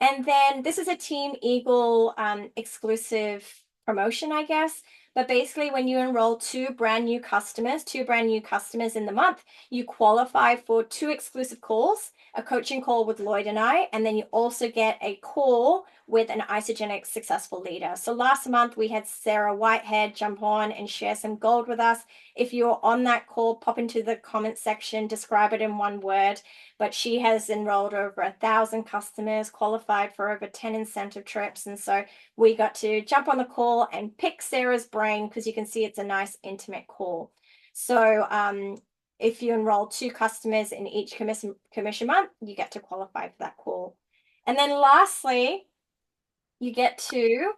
And then this is a Team Eagle exclusive promotion, I guess. But basically, when you enroll two brand new customers in the month, you qualify for 2 exclusive calls, a coaching call with Lloyd and I, and then you also get a call with an Isagenix successful leader. So last month we had Sarah Whitehead jump on and share some gold with us. If you're on that call, pop into the comment section, describe it in one word. But she has enrolled over 1,000 customers, qualified for over 10 incentive trips. And so we got to jump on the call and pick Sarah's brain because you can see it's a nice intimate call. So if you enroll 2 customers in each commission month, you get to qualify for that call. And then lastly, you get to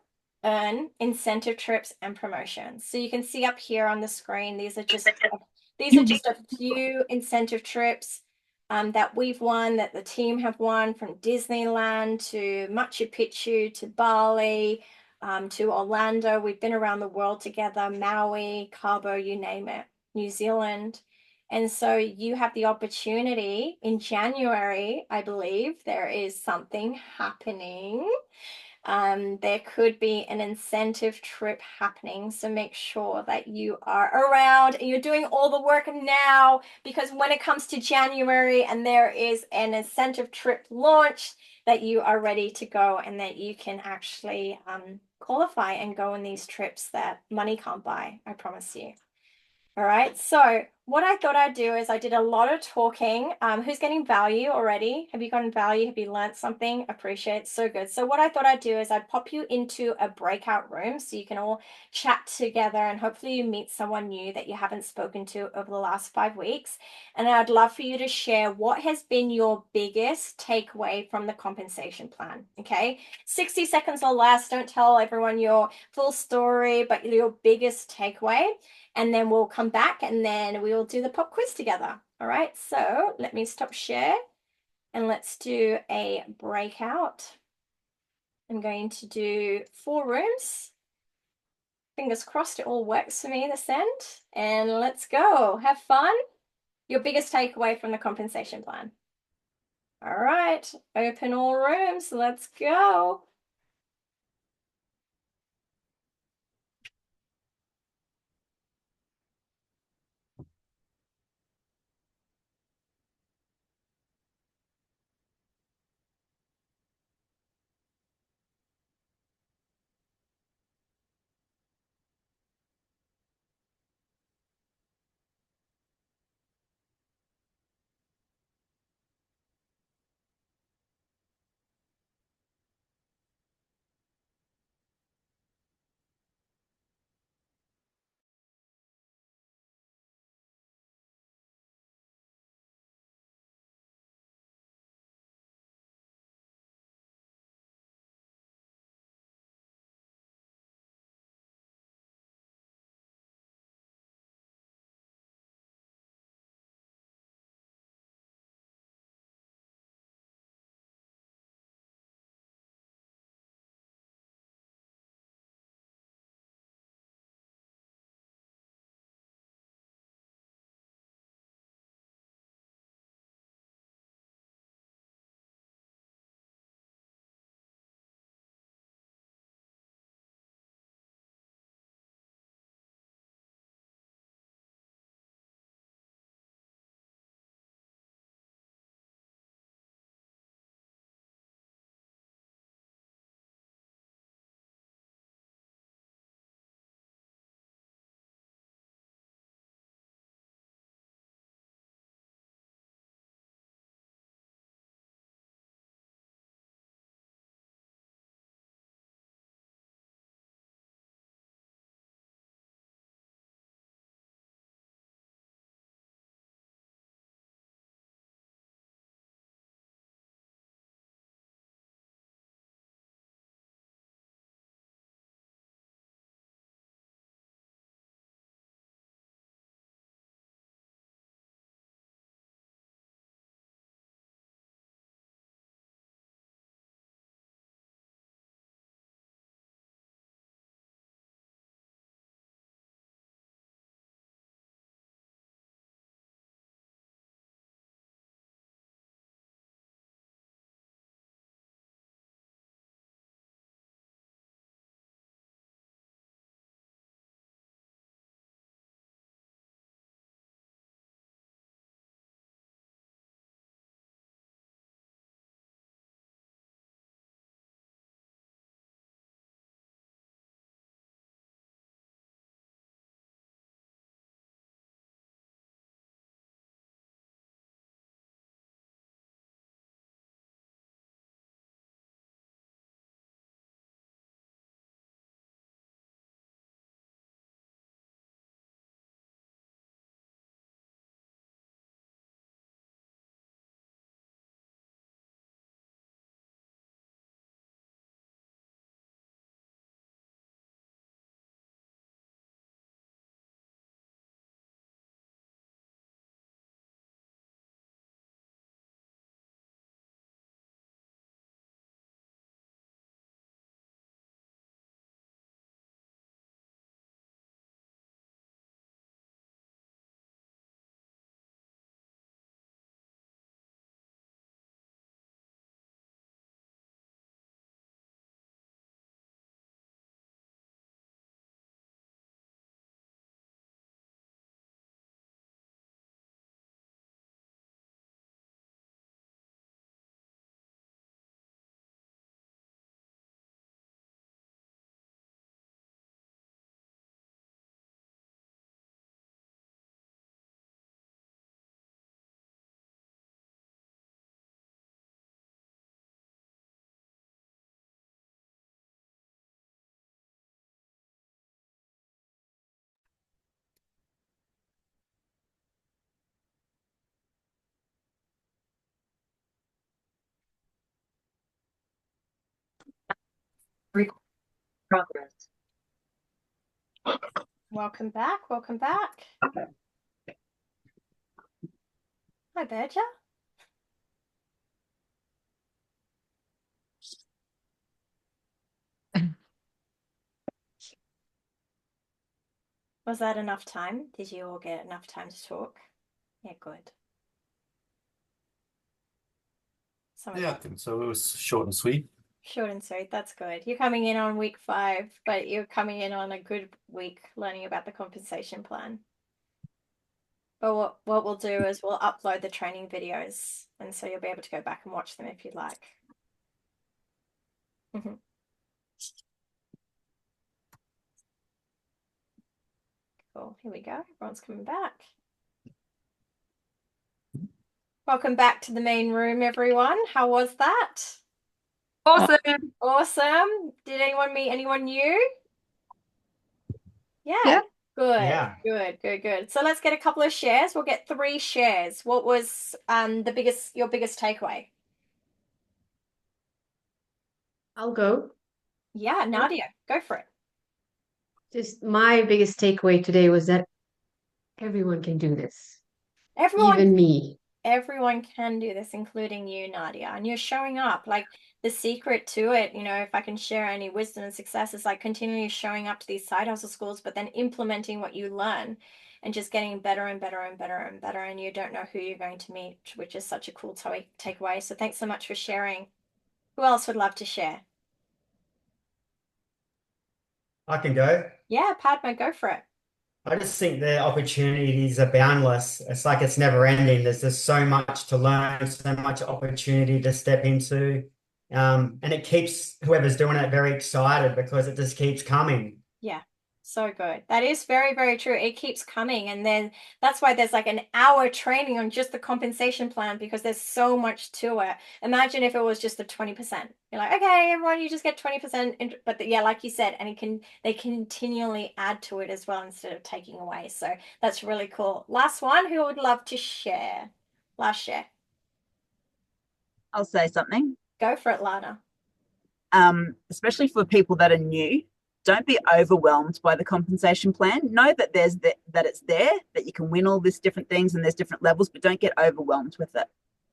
earn incentive trips and promotions. So you can see up here on the screen, these are just a few incentive trips that we've won, that the team have won, from Disneyland to Machu Picchu to Bali to Orlando. We've been around the world together, Maui, Cabo, you name it, New Zealand. And so you have the opportunity in January, I believe there is something happening. There could be an incentive trip happening. So make sure that you are around and you're doing all the work now, because when it comes to January and there is an incentive trip launched, that you are ready to go and that you can actually qualify and go on these trips that money can't buy, I promise you. All right, so what I thought I'd do is I did a lot of talking. Who's getting value already? Have you gotten value? Have you learned something? Appreciate it. So good. So what I thought I'd do is I'd pop you into a breakout room so you can all chat together and hopefully you meet someone new that you haven't spoken to over the last 5 weeks. And I'd love for you to share what has been your biggest takeaway from the compensation plan. Okay, 60 seconds or less. Don't tell everyone your full story, but your biggest takeaway. And then we'll come back and then we will do the pop quiz together. All right, so let me stop share and let's do a breakout. I'm going to do 4 rooms. Fingers crossed it all works for me this end. And let's go. Have fun. Your biggest takeaway from the compensation plan. All right, open all rooms. Let's go. Progress. Welcome back. Welcome back. Hi, Berger. Was that enough time? Did you all get enough time to talk? Yeah, good. Yeah, I think so. It was short and sweet. Short and sweet. That's good. You're coming in on week 5, but you're coming in on a good week learning about the compensation plan. But what we'll do is we'll upload the training videos, and so you'll be able to go back and watch them if you'd like. Cool. Here we go. Everyone's coming back. Welcome back to the main room, everyone. How was that? Awesome. Awesome. Did anyone meet anyone new? Yeah. Yeah. Good. Yeah. Good. So let's get a couple of shares. We'll get 3 shares. What was your biggest takeaway? I'll go. Yeah, Nadia, go for it. Just my biggest takeaway today was that everyone can do this, Everyone even me. Everyone can do this, including you, Nadia, and you're showing up. Like, the secret to it, if I can share any wisdom and success, is like continually showing up to these side hustle schools, but then implementing what you learn and just getting better and better and better and better. And you don't know who you're going to meet, which is such a cool takeaway. So thanks so much for sharing. Who else would love to share? I can go. Yeah, Padma, go for it. I just think the opportunities are boundless. It's like it's never ending. There's just so much to learn, so much opportunity to step into. And it keeps whoever's doing it very excited because it just keeps coming. Yeah, so good. That is very, very true. It keeps coming. And then that's why there's like an hour training on just the compensation plan, because there's so much to it. Imagine if it was just the 20%. You're like, okay, everyone, you just get 20%. But yeah, like you said, and they continually add to it as well instead of taking away. So that's really cool. Last one, who would love to share? Last share. I'll say something. Go for it, Lana. Especially for people that are new, don't be overwhelmed by the compensation plan. Know that that it's there, that you can win all these different things and there's different levels, but don't get overwhelmed with it.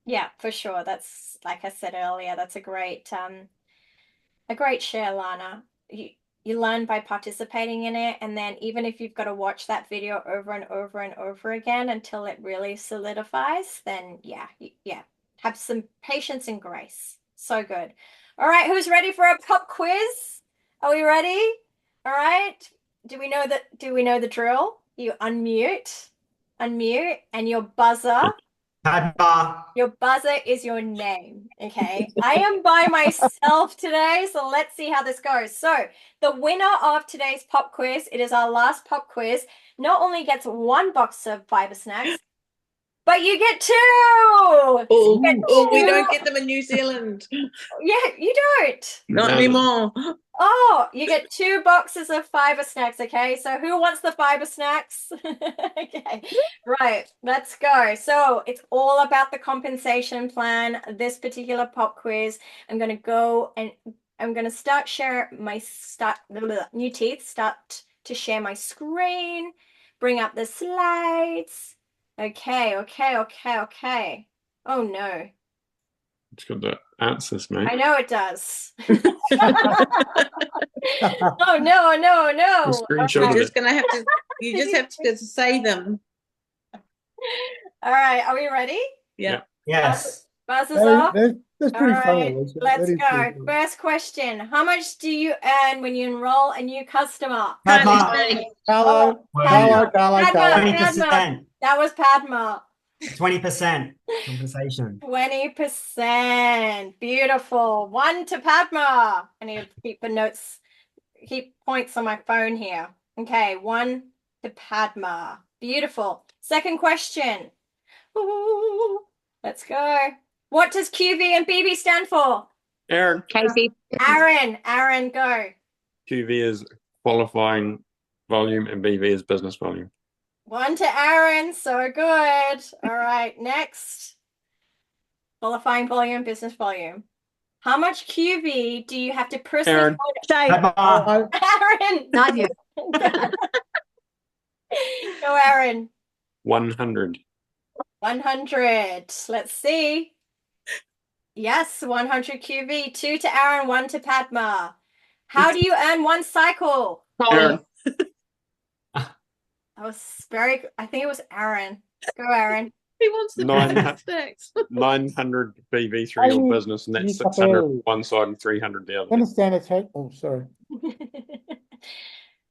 Yeah, for sure. That's, like I said earlier, that's a great share, Lana. You learn by participating in it, and then even if you've got to watch that video over and over and over again until it really solidifies, then yeah, have some patience and grace. So good. All right, who's ready for a pop quiz? Are we ready? All right. Do we know the drill? You unmute, and your buzzer. Padma. Your buzzer is your name, okay? I am by myself today, so let's see how this goes. So the winner of today's pop quiz, it is our last pop quiz, not only gets 1 box of fiber snacks, but you get 2! We don't get them in New Zealand. Yeah, you don't. Not No. anymore. Oh, you get 2 boxes of fiber snacks, okay? So who wants the fiber snacks? Okay, right, let's go. So it's all about the compensation plan. This particular pop quiz, I'm going to go and I'm going to start share my new teeth, start to share my screen, bring up the slides. Okay. Oh no. It's got the answers, mate. I know it does. Oh no. Screenshot You're it. just gonna have to. You just have to say them. All right, are we ready? Yeah. Yes. Buzzers off. That's pretty All funny. right, Alicia. let's That is go. pretty funny. First question. How much do you earn when you enroll a new customer? Padma. Hello. Padma. Padma. 20%. That was Padma. 20% compensation. 20%. Beautiful. 1 to Padma. I need to keep points on my phone here. Okay, 1 to Padma. Beautiful. Second question. Ooh, let's go. What does QV and BV stand for? Aaron. Casey. Aaron, go. QV is qualifying volume and BV is business volume. 1 to Aaron. So good. All right, next. Qualifying volume, business volume. How much QV do you have to personally Aaron. Shay. Padma. Aaron. Nadia. Go, Aaron. 100. 100. Let's see. Yes, 100 QV. 2 to Aaron, 1 to Padma. How do you earn one cycle? Aaron. I think it was Aaron. Go, Aaron. He wants the 900 sticks. 900 BV through your business, and that's 600 on one side and 300 the other. Understand it's oh, sorry.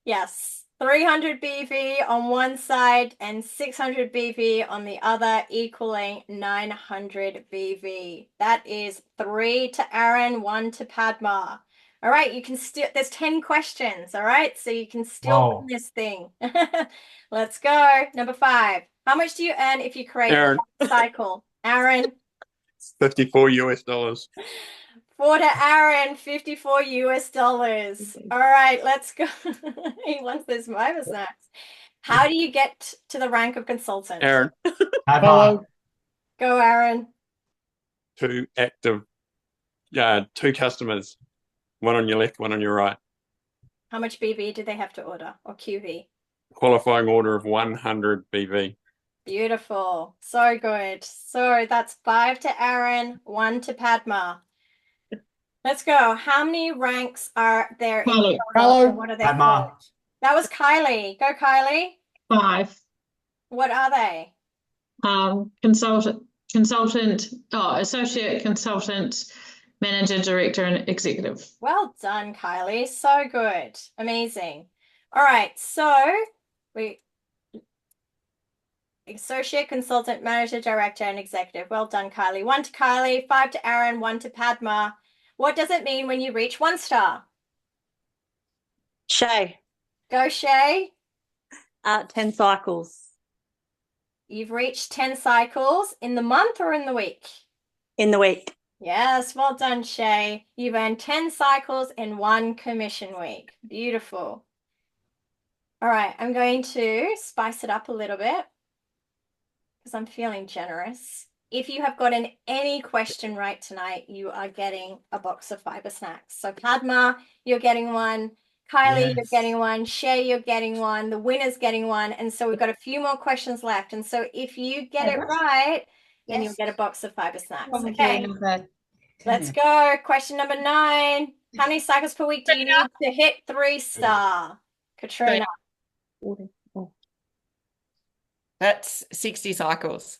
Yes, 300 BV on one side and 600 BV on the other, equaling 900 BV. That is 3 to Aaron, 1 to Padma. All right, you can still, there's 10 questions, all right? So you can still win this thing. Let's go. Number 5. How much do you earn if you create Aaron. a cycle? Aaron. 54 US dollars. 4 to Aaron, 54 US dollars. All right, let's go. He wants those fiber snacks. How do you get to the rank of consultant? Aaron. Padma. Go, Aaron. 2 active, 2 customers. 1 on your left, 1 on your right. How much BV do they have to order, or QV? Qualifying order of 100 BV. Beautiful. So good. So that's 5 to Aaron, 1 to Padma. Let's go. How many ranks are there in Kylie. total? and What are they Padma. called? That was Kylie. Go, Kylie. 5. What are they? Associate consultant, manager, director, and executive. Well done, Kylie. So good. Amazing. All right. So we associate consultant, manager, director, and executive. Well done, Kylie. 1 to Kylie, 5 to Aaron, 1 to Padma. What does it mean when you reach 1 star? Shay. Go, Shay. 10 cycles. You've reached 10 cycles in the month or in the week? In the week. Yes, well done, Shay. You've earned 10 cycles in 1 commission week. Beautiful. All right, I'm going to spice it up a little bit because I'm feeling generous. If you have gotten any question right tonight, you are getting a box of fiber snacks. So Padma, you're getting one. Kylie, you're getting one. Shay, you're getting one. The winner's getting one. And so we've got a few more questions left. And so if you get it right, then you'll get a box of fiber snacks. Okay, let's go. Question number 9. How many cycles per week do you need to hit 3 star? Katrina. That's 60 cycles.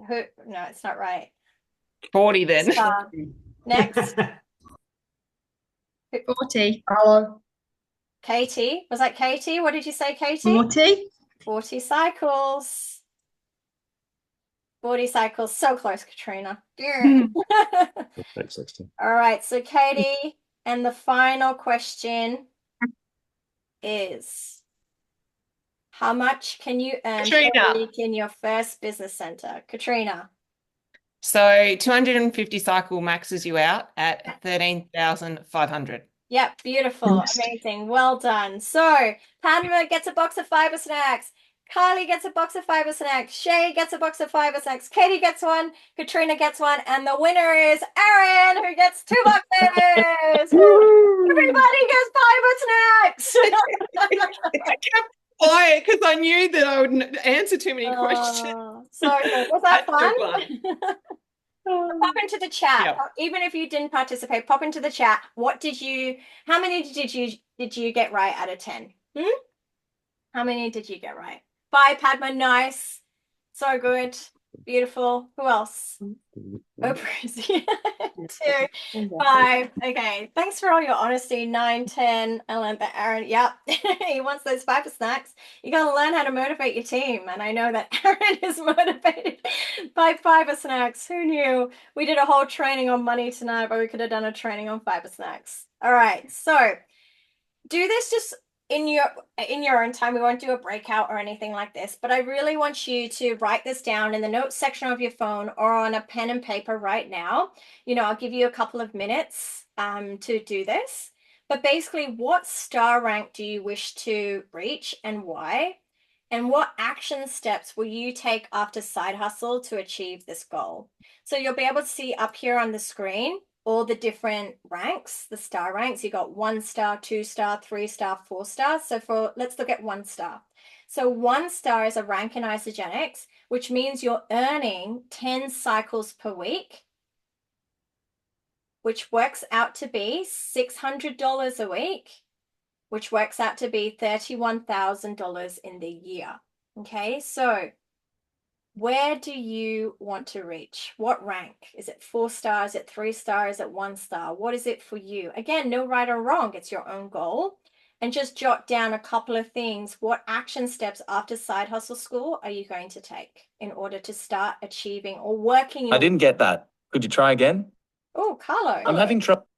Who? No, it's not right. 40 then. Star. Next. 40. Hello. Katie. Was that Katie? What did you say, Katie? 40. 40 cycles. 40 cycles. So close, Katrina. Take 60. All right. So, Katie, and the final question is, how much can you earn per Katrina. week in your first business center? Katrina. So 250 cycle maxes you out at 13,500. Yep, beautiful. Amazing. Well done. So, Padma gets a box of fiber snacks. Kylie gets a box of fiber snacks. Shay gets a box of fiber snacks. Katie gets one. Katrina gets one. And the winner is Aaron, who gets 2 boxes. Woo! Everybody gets fiber snacks. I kept quiet because I knew that I would answer too many questions. So good. Was that I took fun? Pop into the chat. Yep. Even if you didn't participate, pop into the chat. How many did you get right out of 10? How many did you get right? 5, Padma, nice. So good. Beautiful. Who else? Oprah's 2, 5. Okay. Thanks for all your honesty. 9, 10, 11. Aaron, yep. He wants those fiber snacks. You got to learn how to motivate your team. And I know that Aaron is motivated by fiber snacks. Who knew? We did a whole training on money tonight, but we could have done a training on fiber snacks. All right. So do this just in your own time. We won't do a breakout or anything like this, but I really want you to write this down in the notes section of your phone or on a pen and paper right now. I'll give you a couple of minutes to do this, but basically, what star rank do you wish to reach and why? And what action steps will you take after side hustle to achieve this goal? So you'll be able to see up here on the screen all the different ranks, the star ranks. You got 1 star, 2 star, 3 star, 4 stars. So let's look at 1 star. So 1 star is a rank in Isagenix, which means you're earning 10 cycles per week, which works out to be $600 a week, which works out to be $31,000 in the year. Okay, so where do you want to reach? What rank? Is it 4 stars? Is it 3 stars? Is it 1 star? What is it for you? Again, no right or wrong. It's your own goal. And just jot down a couple of things. What action steps after Side Hustle School are you going to take in order to start achieving or working? I didn't get that. Could you try again? Oh, Carlo. I'm having trouble.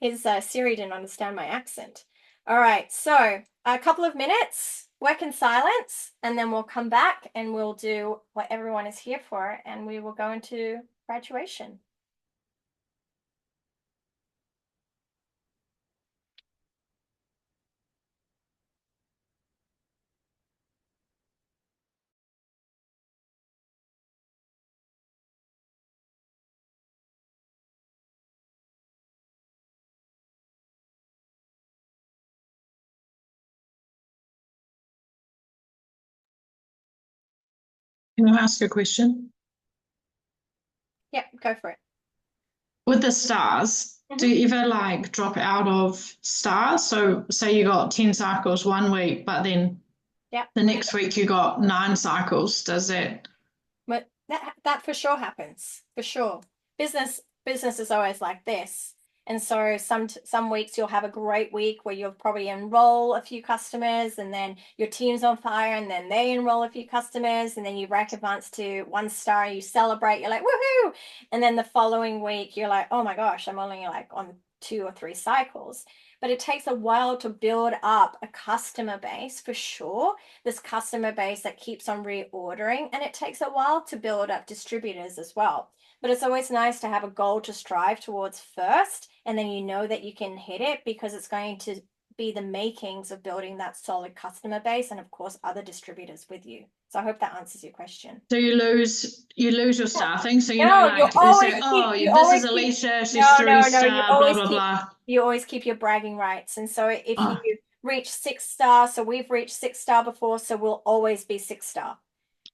His Siri didn't understand my accent. All right, so a couple of minutes, work in silence, and then we'll come back and we'll do what everyone is here for, and we will go into graduation. Can I ask a question? Yep, go for it. With the stars, do you ever like drop out of stars? So say you got 10 cycles one week, but then the next week you got 9 cycles. Does that? But that for sure happens, for sure. Business is always like this. And so some weeks you'll have a great week where you'll probably enroll a few customers, and then your team's on fire, and then they enroll a few customers, and then you rank advance to 1 star, you celebrate, you're like, woohoo! And then the following week you're like, oh my gosh, I'm only like on 2 or 3 cycles. But it takes a while to build up a customer base, for sure. This customer base that keeps on reordering, and it takes a while to build up distributors as well. But it's always nice to have a goal to strive towards first, and then you know that you can hit it, because it's going to be the makings of building that solid customer base, and of course other distributors with you. So I hope that answers your question. So you lose your staffing. So you No, know, you like always say, keep- oh, you this always is keep- Alicia, she's No, 3 no, star, you blah always blah keep- blah. You always keep your bragging rights. And so if you reach 6 star, so we've reached 6 star before, so we'll always be 6 star.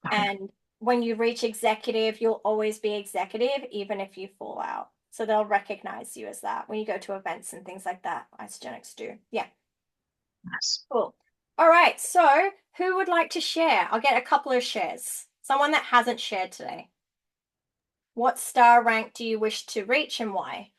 And when you reach executive, you'll always be executive, even if you fall out. So they'll recognize you as that when you go to events and things like that. Isagenix do. Yeah. Nice. Cool. All right. So who would like to share? I'll get a couple of shares. Someone that hasn't shared today. What star rank do you wish to reach and why?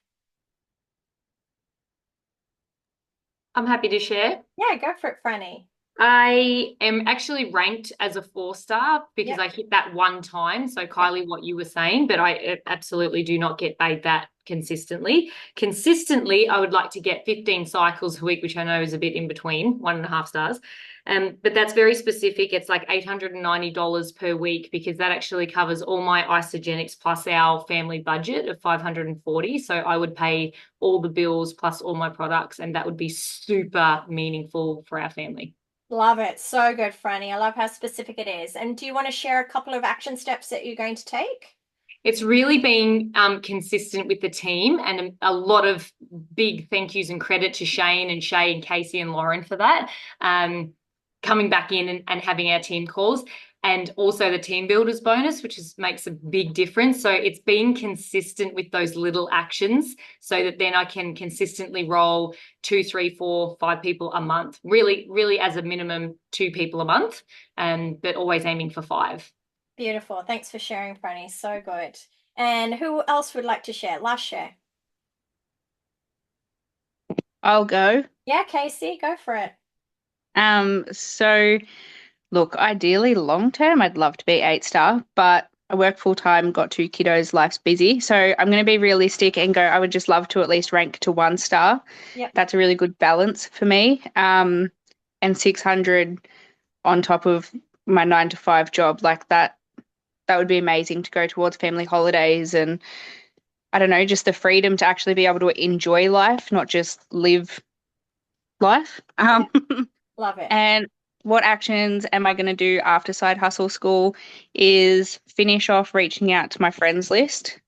I'm happy to share. Yeah, go for it, Franny. I am actually ranked as a 4 star because I hit that one time. So Kylie, what you were saying, but I absolutely do not get paid that consistently. Consistently, I would like to get 15 cycles a week, which I know is a bit in between 1.5 stars. But that's very specific. It's like $890 per week, because that actually covers all my Isagenix plus our family budget of $540. So I would pay all the bills plus all my products, and that would be super meaningful for our family. Love it. So good, Franny. I love how specific it is. And do you want to share a couple of action steps that you're going to take? It's really being consistent with the team, and a lot of big thank yous and credit to Shane and Shay and Casey and Lauren for that. Coming back in and having our team calls, and also the team builders bonus, which makes a big difference. So it's being consistent with those little actions, so that then I can consistently roll 2, 3, 4, 5 people a month. Really as a minimum 2 people a month, but always aiming for 5. Beautiful. Thanks for sharing, Franny. So good. And who else would like to share? Last share. I'll go. Yeah, Casey, go for it. So look, ideally long term, I'd love to be 8 star, but I work full time, got 2 kiddos, life's busy. So I'm going to be realistic and go, I would just love to at least rank to 1 star. Yep. That's a really good balance for me. And 600 on top of my 9 to 5 job, like that would be amazing to go towards family holidays, and I don't know, just the freedom to actually be able to enjoy life, not just live life. Love it. And what actions am I going to do after Side Hustle School is finish off reaching out to my friends list,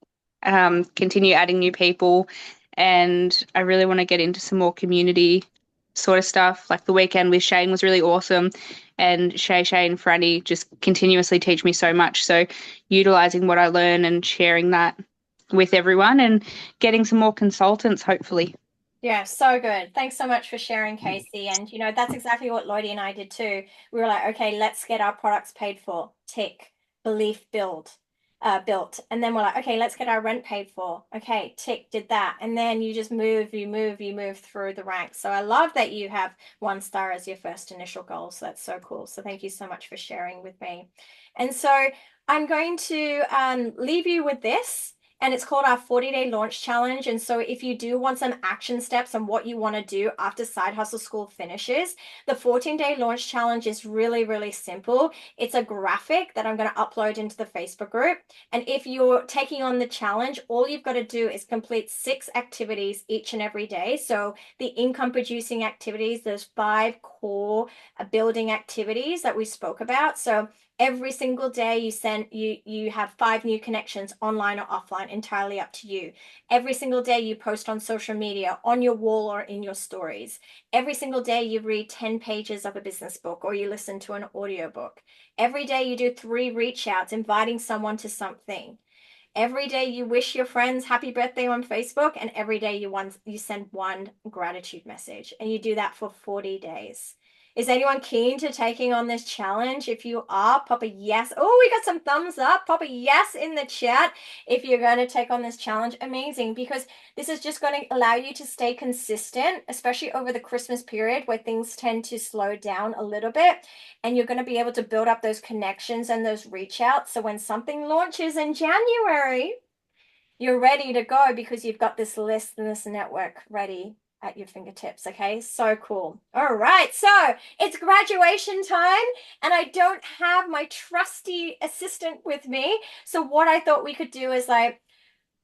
continue adding new people, and I really want to get into some more community sort of stuff. Like the weekend with Shane was really awesome, and Shay and Franny just continuously teach me so much. So utilizing what I learn and sharing that with everyone and getting some more consultants, hopefully. Yeah, so good. Thanks so much for sharing, Casey. And, you know, that's exactly what Lloydie and I did too. We were like, okay, let's get our products paid for. Tick. Belief built. And then we're like, okay, let's get our rent paid for. Okay, tick, did that. And then you just move through the ranks. So I love that you have 1 star as your first initial goal. So that's so cool. So thank you so much for sharing with me. And so I'm going to leave you with this. And it's called our 40-day launch challenge. And so if you do want some action steps on what you want to do after Side Hustle School finishes, the 14-day launch challenge is really, really simple. It's a graphic that I'm going to upload into the Facebook group. And if you're taking on the challenge, all you've got to do is complete 6 activities each and every day. So the income producing activities, there's 5 core building activities that we spoke about. So every single day you have 5 new connections, online or offline, entirely up to you. Every single day you post on social media, on your wall or in your stories. Every single day you read 10 pages of a business book or you listen to an audiobook. Every day you do 3 reach outs, inviting someone to something. Every day you wish your friends happy birthday on Facebook, and every day you send 1 gratitude message, and you do that for 40 days. Is anyone keen to taking on this challenge? If you are, pop a yes. Oh, we got some thumbs up. Pop a yes in the chat if you're going to take on this challenge. Amazing, because this is just going to allow you to stay consistent, especially over the Christmas period where things tend to slow down a little bit. And you're going to be able to build up those connections and those reach outs. So when something launches in January, you're ready to go because you've got this list and this network ready at your fingertips. Okay, so cool. All right, so it's graduation time and I don't have my trusty assistant with me. So what I thought we could do is like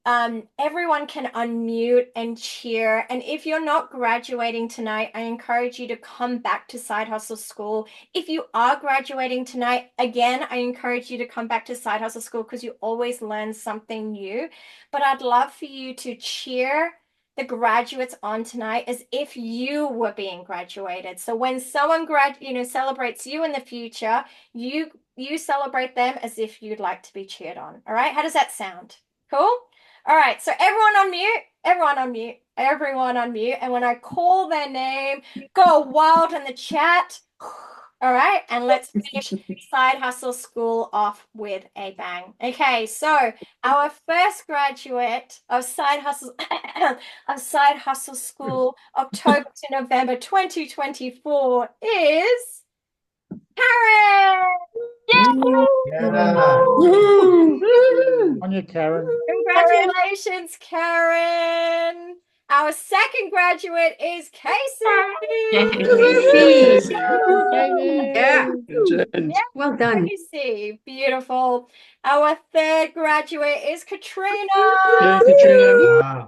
everyone can unmute and cheer. And if you're not graduating tonight, I encourage you to come back to Side Hustle School. If you are graduating tonight, again, I encourage you to come back to Side Hustle School because you always learn something new. But I'd love for you to cheer the graduates on tonight as if you were being graduated. So when someone celebrates you in the future, you celebrate them as if you'd like to be cheered on. All right, how does that sound? Cool? All right, so everyone on mute, and when I call their name, go wild in the chat. All right, and let's finish Side Hustle School off with a bang. Okay, so our first graduate of Side Hustle School, October to November 2024, is Karen. Yay! Yeah. On you, Karen. Congratulations, Karen. Our second graduate is Casey. Yeah. Well done. Casey, beautiful. Our third graduate is Katrina.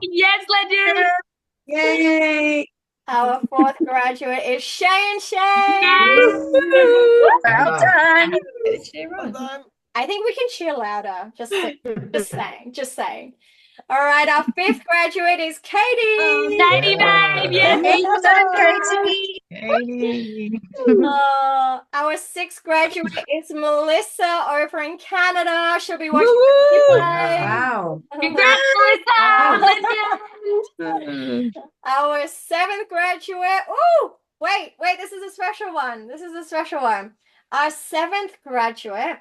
Yes, legend. Yay. Our fourth graduate is Shay. Well done. I think we can cheer louder. Just saying. All right, our fifth graduate is Katie. Katie, babe. Yes. Katie. Our sixth graduate is Melissa over in Canada. She'll be watching you play. Wow. Congrats, Melissa. Our seventh graduate. Oh, wait. This is a special one. Our seventh graduate.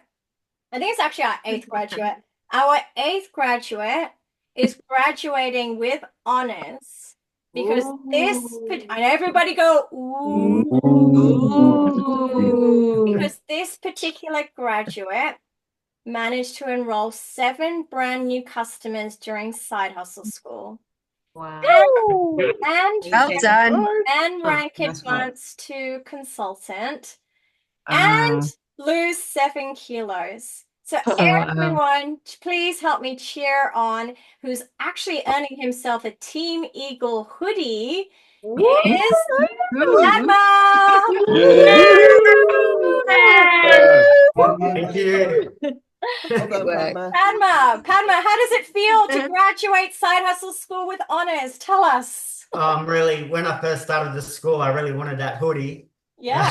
I think it's actually our eighth graduate. Our eighth graduate is graduating with honors because I know everybody go, ooh, because this particular graduate managed to enroll 7 brand new customers during Side Hustle School. Wow. And well done. And rank advanced to consultant and lose 7 kilos. So everyone, please help me cheer on who's actually earning himself a Team Eagle hoodie. Is Padma. Thank you. Padma, how does it feel to graduate Side Hustle School with honors? Tell us. Really, when I first started the school, I really wanted that hoodie. Yeah.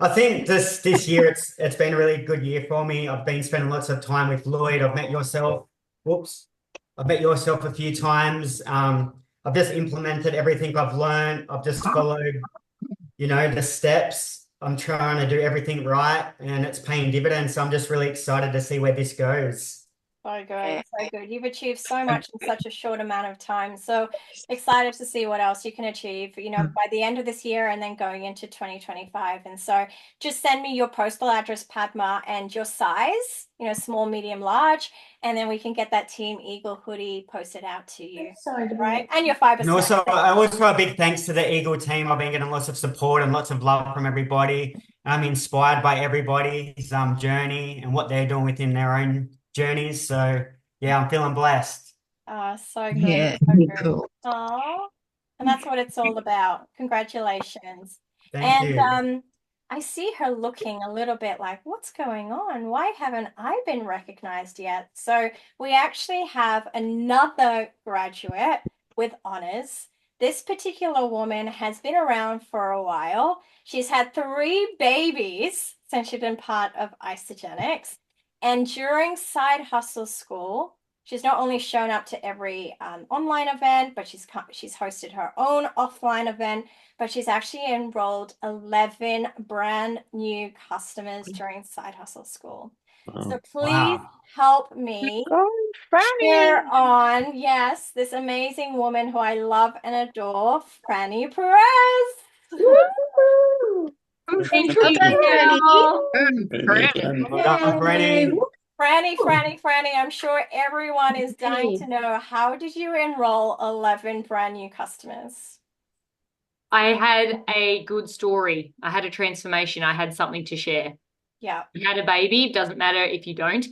I think this year it's been a really good year for me. I've been spending lots of time with Lloyd. I've met yourself. I've met yourself a few times. I've just implemented everything I've learned. I've just followed, the steps. I'm trying to do everything right, and it's paying dividends. So I'm just really excited to see where this goes. So good, so good. You've achieved so much in such a short amount of time. So excited to see what else you can achieve, by the end of this year and then going into 2025. And so just send me your postal address, Padma, and your size, small, medium, large, and then we can get that Team Eagle hoodie posted out to you. Right? And your fiber. And also a big thanks to the Eagle team. I've been getting lots of support and lots of love from everybody. I'm inspired by everybody's journey and what they're doing within their own journeys. So yeah, I'm feeling blessed. So good. Yeah, so good. cool. Oh, and that's what it's all about. Congratulations. Thank you. I see her looking a little bit like, what's going on? Why haven't I been recognized yet? So we actually have another graduate with honors. This particular woman has been around for a while. She's had 3 babies since she's been part of Isagenix. And during Side Hustle School, she's not only shown up to every online event, but she's hosted her own offline event, but she's actually enrolled 11 brand new customers during Side Hustle School. So please help me cheer on, yes, this amazing woman who I love and adore, Franny Perez. Thank you, Franny, I'm sure everyone is dying to know, how did you enroll 11 brand new customers? I had a good story. I had a transformation. I had something to share. Yeah. You had a baby, doesn't matter if you don't.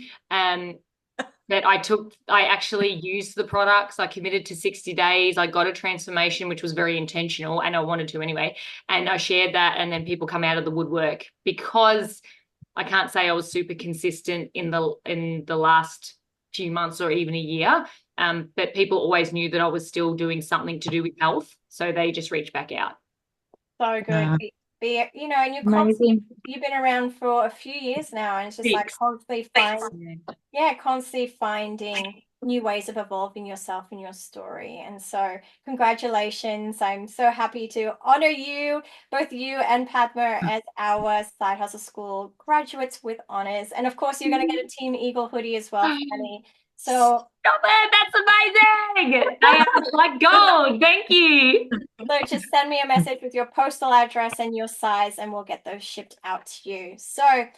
That I actually used the products. I committed to 60 days. I got a transformation, which was very intentional, and I wanted to anyway. And I shared that, and then people come out of the woodwork, because I can't say I was super consistent in the last few months or even a year. But people always knew that I was still doing something to do with health. So they just reached back out. So good. And you've been around for a few years now, and it's just like constantly finding new ways of evolving yourself and your story. And so congratulations. I'm so happy to honor you, both you and Padma, as our Side Hustle School graduates with honors. And of course, you're going to get a Team Eagle hoodie as well, Fanny. So stop it, that's amazing. They are like gold. Thank you. So just send me a message with your postal address and your size, and we'll get those shipped out to you. So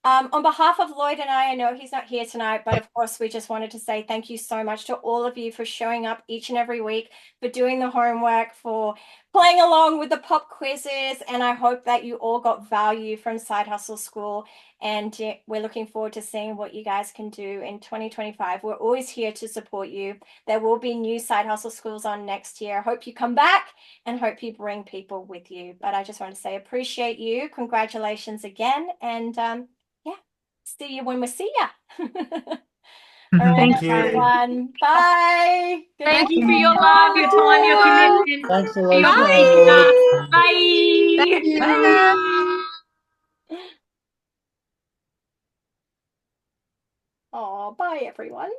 on behalf of Lloyd and I know he's not here tonight, but of course we just wanted to say thank you so much to all of you for showing up each and every week, for doing the homework, for playing along with the pop quizzes, and I hope that you all got value from Side Hustle School, and we're looking forward to seeing what you guys can do in 2025. We're always here to support you. There will be new Side Hustle Schools on next year. Hope you come back and hope you bring people with you. But I just want to say appreciate you. Congratulations again, and see you when we see you. All right, Thank you. everyone. Bye. Thank you for your love, your time, your commitment. Thanks a for your lot. patience. Bye. Bye. Oh, bye, everyone.